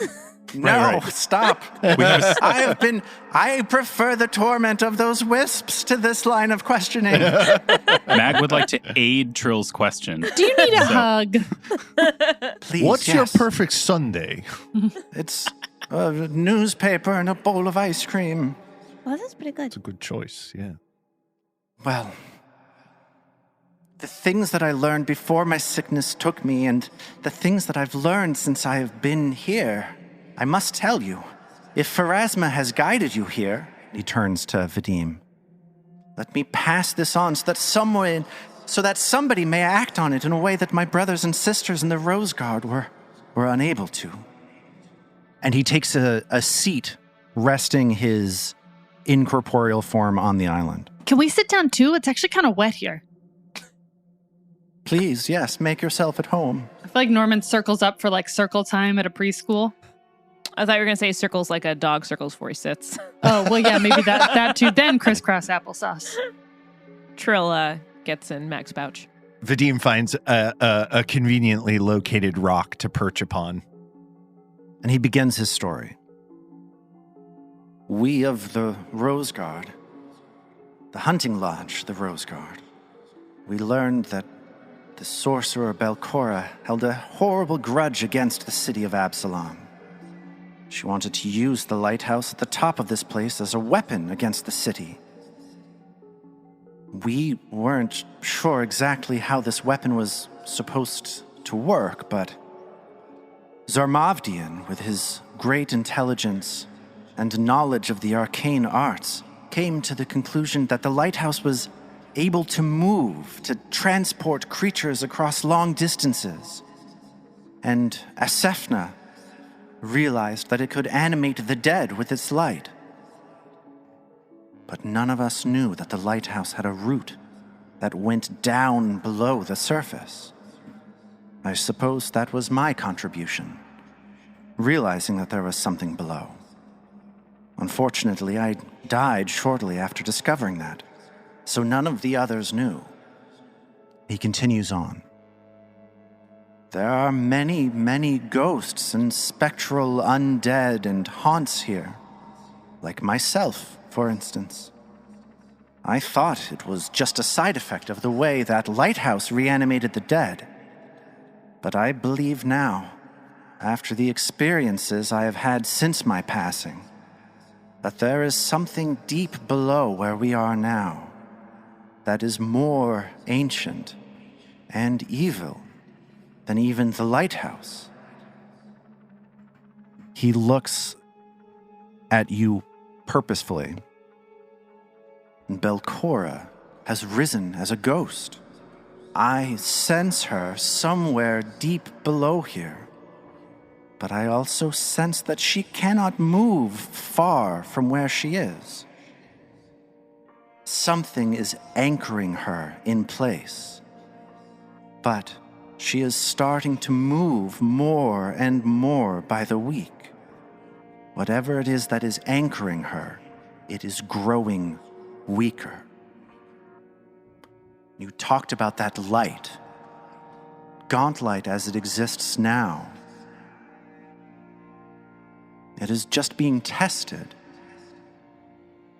No, Right. stop. I prefer the torment of those wisps to this line of questioning. Mag would like to aid Trill's question. Do you need a hug? Please, What's your yes. perfect Sunday? It's a newspaper and a bowl of ice cream. Well, that's pretty good. It's a good choice, yeah. Well, the things that I learned before my sickness took me and the things that I've learned since I have been here, I must tell you, if Pharasma has guided you here, he turns to Vadim, let me pass this on so that somebody may act on it in a way that my brothers and sisters in the Rose Guard were unable to. And he takes a seat, resting his incorporeal form on the island. Can we sit down too? It's actually kind of wet here. Please, yes, make yourself at home. I feel like Norman circles up for like circle time at a preschool. I thought you were going to say circles like a dog circles before he sits. Oh, well, yeah, maybe that too. Then crisscross applesauce. Trill gets in Mac's pouch. Vadim finds a conveniently located rock to perch upon. And he begins his story. We of the Rose Guard, the hunting lodge, the Rose Guard, we learned that the sorcerer Belcora held a horrible grudge against the city of Absalom. She wanted to use the lighthouse at the top of this place as a weapon against the city. We weren't sure exactly how this weapon was supposed to work, but Zarmavdian, with his great intelligence and knowledge of the arcane arts, came to the conclusion that the lighthouse was able to move, to transport creatures across long distances. And Asefna realized that it could animate the dead with its light. But none of us knew that the lighthouse had a root that went down below the surface. I suppose that was my contribution, realizing that there was something below. Unfortunately, I died shortly after discovering that, so none of the others knew. He continues on. There are many, many ghosts and spectral undead and haunts here, like myself, for instance. I thought it was just a side effect of the way that lighthouse reanimated the dead. But I believe now, after the experiences I have had since my passing, that there is something deep below where we are now that is more ancient and evil than even the lighthouse. He looks at you purposefully. And Belcora has risen as a ghost. I sense her somewhere deep below here. But I also sense that she cannot move far from where she is. Something is anchoring her in place. But she is starting to move more and more by the week. Whatever it is that is anchoring her, it is growing weaker. You talked about that light, Gauntlight as it exists now. It is just being tested.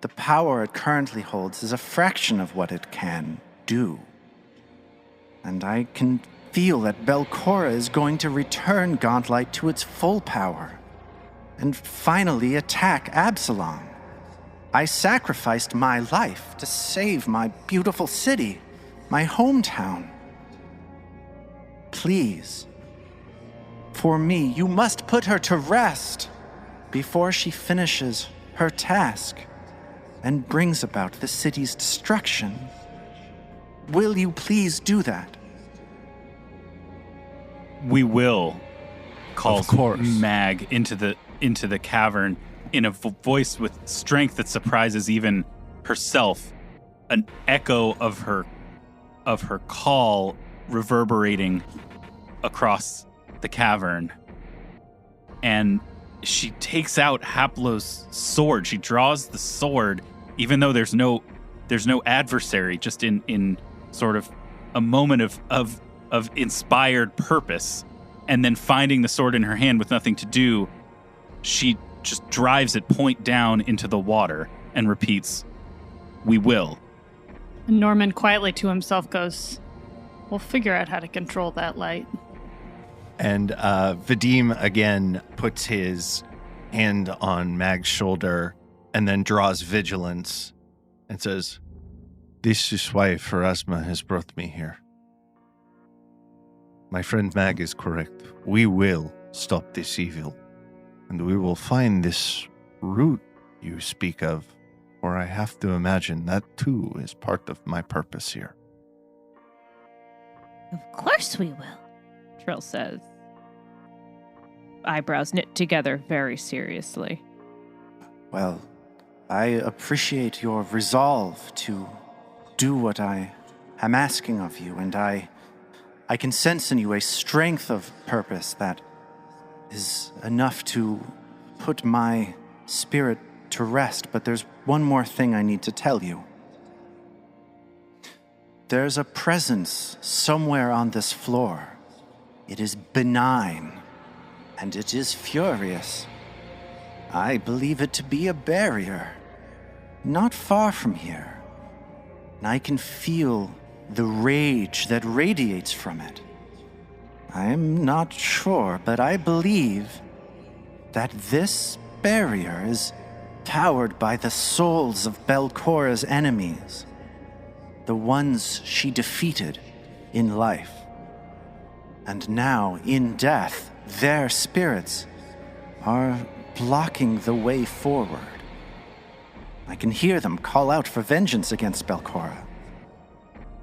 The power it currently holds is a fraction of what it can do. And I can feel that Belcora is going to return Gauntlight to its full power and finally attack Absalom. I sacrificed my life to save my beautiful city, my hometown. Please, for me, you must put her to rest before she finishes her task and brings about the city's destruction. Will you please do that? We will, calls Of course. Mag into the cavern in a voice with strength that surprises even herself. An echo of her call reverberating across the cavern. And she takes out Haplo's sword. She draws the sword, even though there's no adversary, just in sort of a moment of inspired purpose. And then finding the sword in her hand with nothing to do, she just drives it point down into the water and repeats, "We will." And Norman quietly to himself goes, "We'll figure out how to control that light." And Vadim again puts his hand on Mag's shoulder and then draws vigilance and says, "This is why Pharasma has brought me here. My friend Mag is correct. We will stop this evil, and we will find this root you speak of, or I have to imagine that too is part of my purpose here." Of course we will. Trill says. eyebrows knit together very seriously. Well, I appreciate your resolve to do what I am asking of you, and I can sense in you a strength of purpose that is enough to put my spirit to rest. But there's one more thing I need to tell you. There's a presence somewhere on this floor. It is benign, and it is furious. I believe it to be a barrier, not far from here. And I can feel the rage that radiates from it. I am not sure, but I believe that this barrier is powered by the souls of Belcora's enemies, the ones she defeated in life. And now, in death, their spirits are blocking the way forward. I can hear them call out for vengeance against Belcora.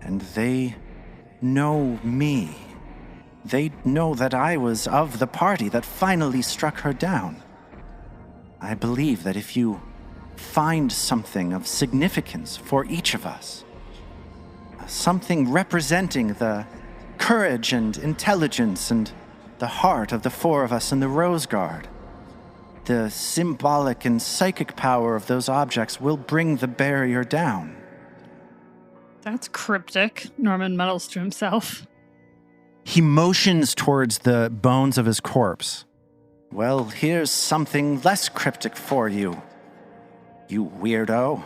And they know me. They know that I was of the party that finally struck her down. I believe that if you find something of significance for each of us, something representing the courage and intelligence and the heart of the four of us in the Rose Guard, the symbolic and psychic power of those objects will bring the barrier down. That's cryptic, Norman mutters to himself. He motions towards the bones of his corpse. Well, here's something less cryptic for you, you weirdo.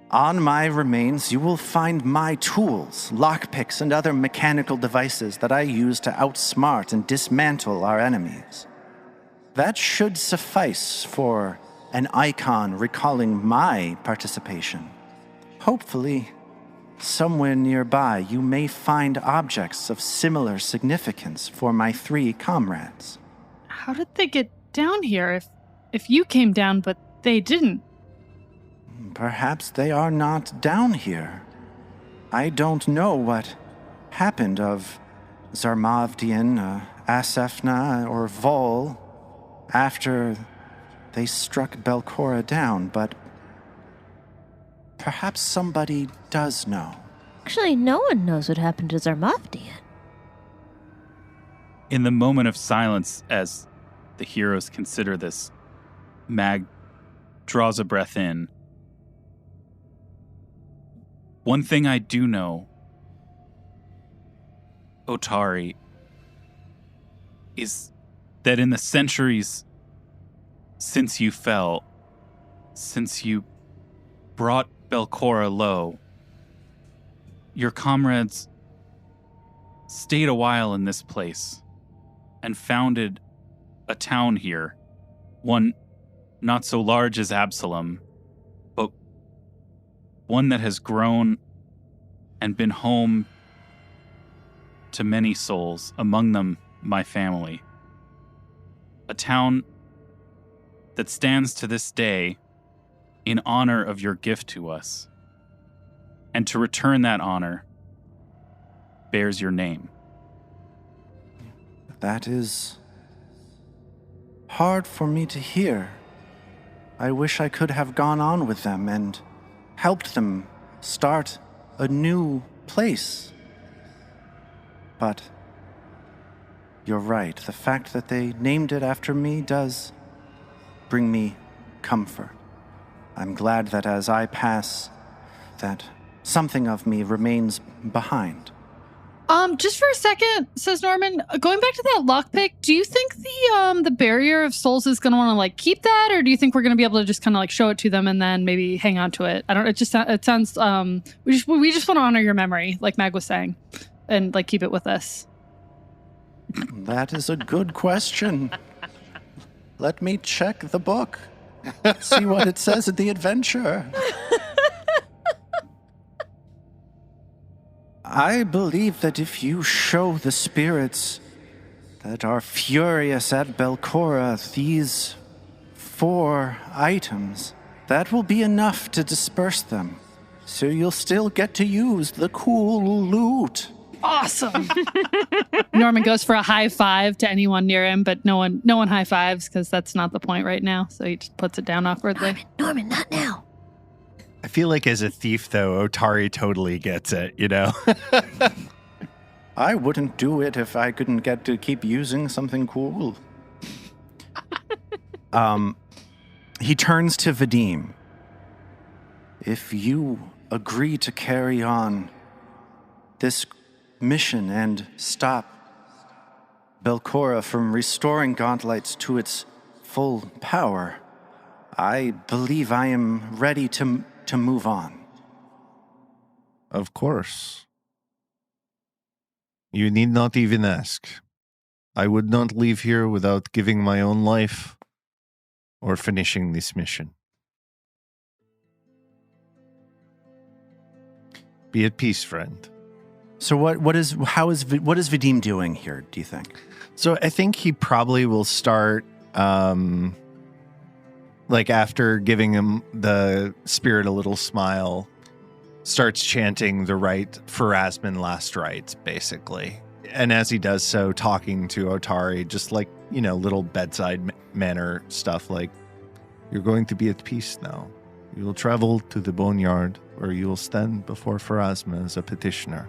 On my remains, you will find my tools, lockpicks, and other mechanical devices that I use to outsmart and dismantle our enemies. That should suffice for an icon recalling my participation. Hopefully, somewhere nearby, you may find objects of similar significance for my 3 comrades. How did they get down here if you came down but they didn't? Perhaps they are not down here. I don't know what happened of Zarmavdian, Asefna, or Vol after they struck Belcora down, but perhaps somebody does know. Actually, no one knows what happened to Zarmavdian. In the moment of silence, as the heroes consider this, Mag draws a breath in. One thing I do know, Otari, is that in the centuries since you fell, since you brought Belcora low, your comrades stayed a while in this place and founded a town here, one not so large as Absalom, but one that has grown and been home to many souls, among them my family. A town that stands to this day in honor of your gift to us, and to return that honor bears your name. That is hard for me to hear. I wish I could have gone on with them and helped them start a new place. But you're right. The fact that they named it after me does bring me comfort. I'm glad that as I pass, that something of me remains behind. Just for a second, says Norman, going back to that lockpick, do you think the barrier of souls is going to want to keep that, or do you think we're going to be able to just kind of show it to them and then maybe hang on to it? I don't. It sounds. We just want to honor your memory, like Mag was saying, and keep it with us. That is a good question. Let me check the book. See what it says in the adventure. I believe that if you show the spirits that are furious at Belcora these 4 items, that will be enough to disperse them. So you'll still get to use the cool loot. Awesome. Norman goes for a high five to anyone near him, but no one high fives because that's not the point right now. So he just puts it down awkwardly. Norman, not now. I feel like as a thief, though, Otari totally gets it, you know? I wouldn't do it if I couldn't get to keep using something cool. He turns to Vadim. If you agree to carry on this mission and stop Belcora from restoring Gauntlights to its full power, I believe I am ready to move on. Of course. You need not even ask. I would not leave here without giving my own life or finishing this mission. Be at peace, friend. So what is Vadim doing here, do you think? So I think he probably will start, like after giving him the spirit a little smile, starts chanting the rite Pharasman last rites, basically. And as he does so, talking to Otari, just like, you know, little bedside manner stuff like, you're going to be at peace now. You will travel to the boneyard where you will stand before Pharasma as a petitioner.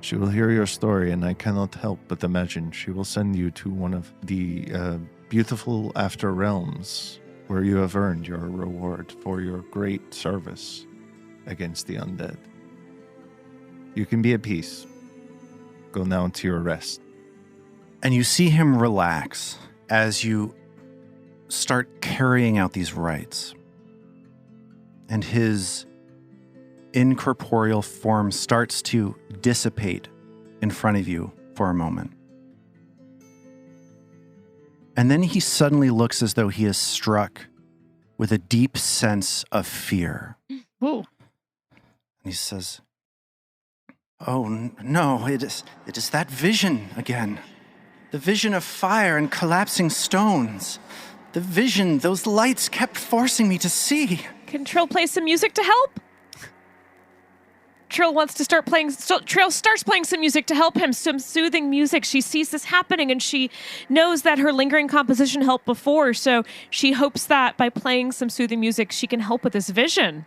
She will hear your story, and I cannot help but imagine she will send you to one of the beautiful after realms where you have earned your reward for your great service against the undead. You can be at peace. Go now to your rest. And you see him relax as you start carrying out these rites. And his incorporeal form starts to dissipate in front of you for a moment. And then he suddenly looks as though he is struck with a deep sense of fear. Whoa. And he says, "Oh, no, it is that vision again. The vision of fire and collapsing stones. The vision those lights kept forcing me to see." Can Trill play some music to help? Trill wants to start playing. So Trill starts playing some music to help him, some soothing music. She sees this happening, and she knows that her lingering composition helped before. So she hopes that by playing some soothing music, she can help with this vision.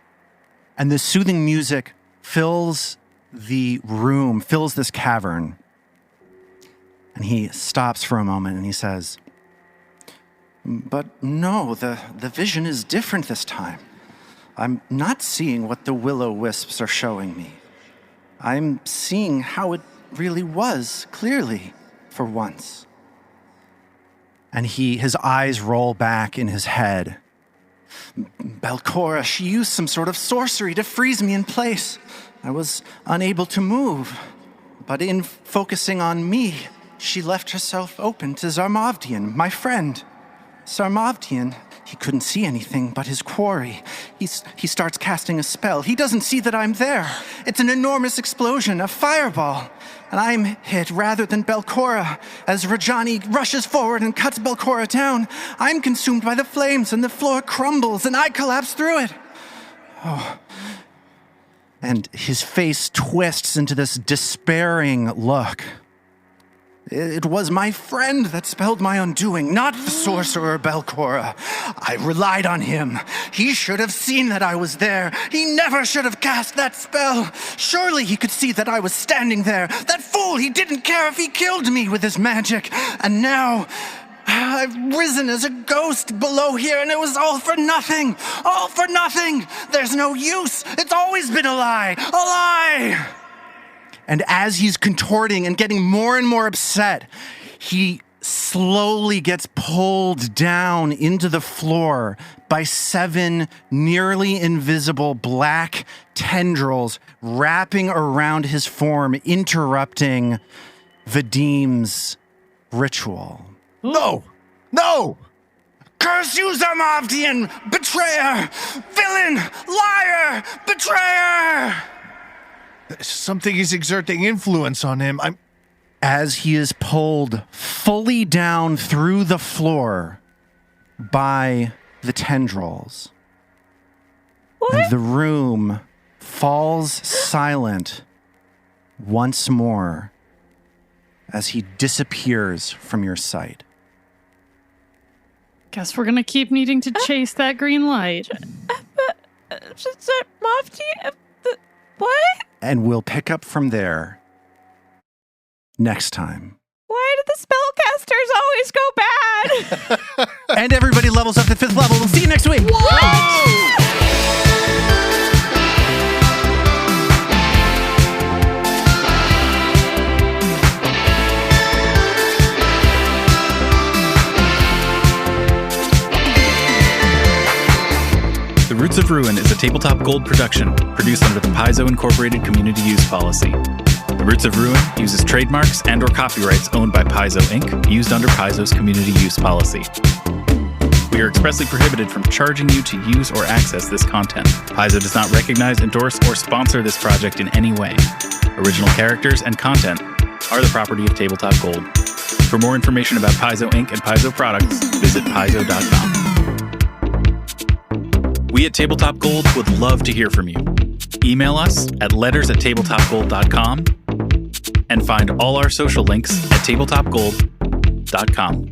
And the soothing music fills the room, fills this cavern. And he stops for a moment and he says, "But no, the vision is different this time. I'm not seeing what the will-o-wisps are showing me. I'm seeing how it really was, clearly, for once." And his eyes roll back in his head. "Belcora, she used some sort of sorcery to freeze me in place. I was unable to move. But in focusing on me, she left herself open to Zarmavdian, my friend. Zarmavdian, he couldn't see anything but his quarry. He starts casting a spell. He doesn't see that I'm there. It's an enormous explosion, a fireball. And I'm hit rather than Belcora. As Rajani rushes forward and cuts Belcora down, I'm consumed by the flames and the floor crumbles and I collapse through it." Oh. And his face twists into this despairing look. "It was my friend that spelled my undoing, not the sorcerer Belcora. I relied on him. He should have seen that I was there. He never should have cast that spell. Surely he could see that I was standing there. That fool, he didn't care if he killed me with his magic. And now I've risen as a ghost below here, and it was all for nothing. All for nothing. There's no use. It's always been a lie. A lie." And as he's contorting and getting more and more upset, he slowly gets pulled down into the floor by 7 nearly invisible black tendrils wrapping around his form, interrupting Vadim's ritual. No! No! "Curse you, Zarmavdian! Betrayer! Villain! Liar! Betrayer!" Something is exerting influence on him. As he is pulled fully down through the floor by the tendrils. What? And the room falls silent once more as he disappears from your sight. Guess we're gonna keep needing to chase that green light. What? And we'll pick up from there next time. Why do the spellcasters always go bad? And everybody levels up to 5th level. We'll see you next week. The Roots of Ruin is a Tabletop Gold production, produced under the Paizo Incorporated Community Use Policy. The Roots of Ruin uses trademarks and/or copyrights owned by Paizo Inc., used under Paizo's Community Use Policy. We are expressly prohibited from charging you to use or access this content. Paizo does not recognize, endorse, or sponsor this project in any way. Original characters and content are the property of Tabletop Gold. For more information about Paizo Inc. and Paizo products, visit paizo.com. We at Tabletop Gold would love to hear from you. Email us at letters@tabletopgold.com and find all our social links at tabletopgold.com.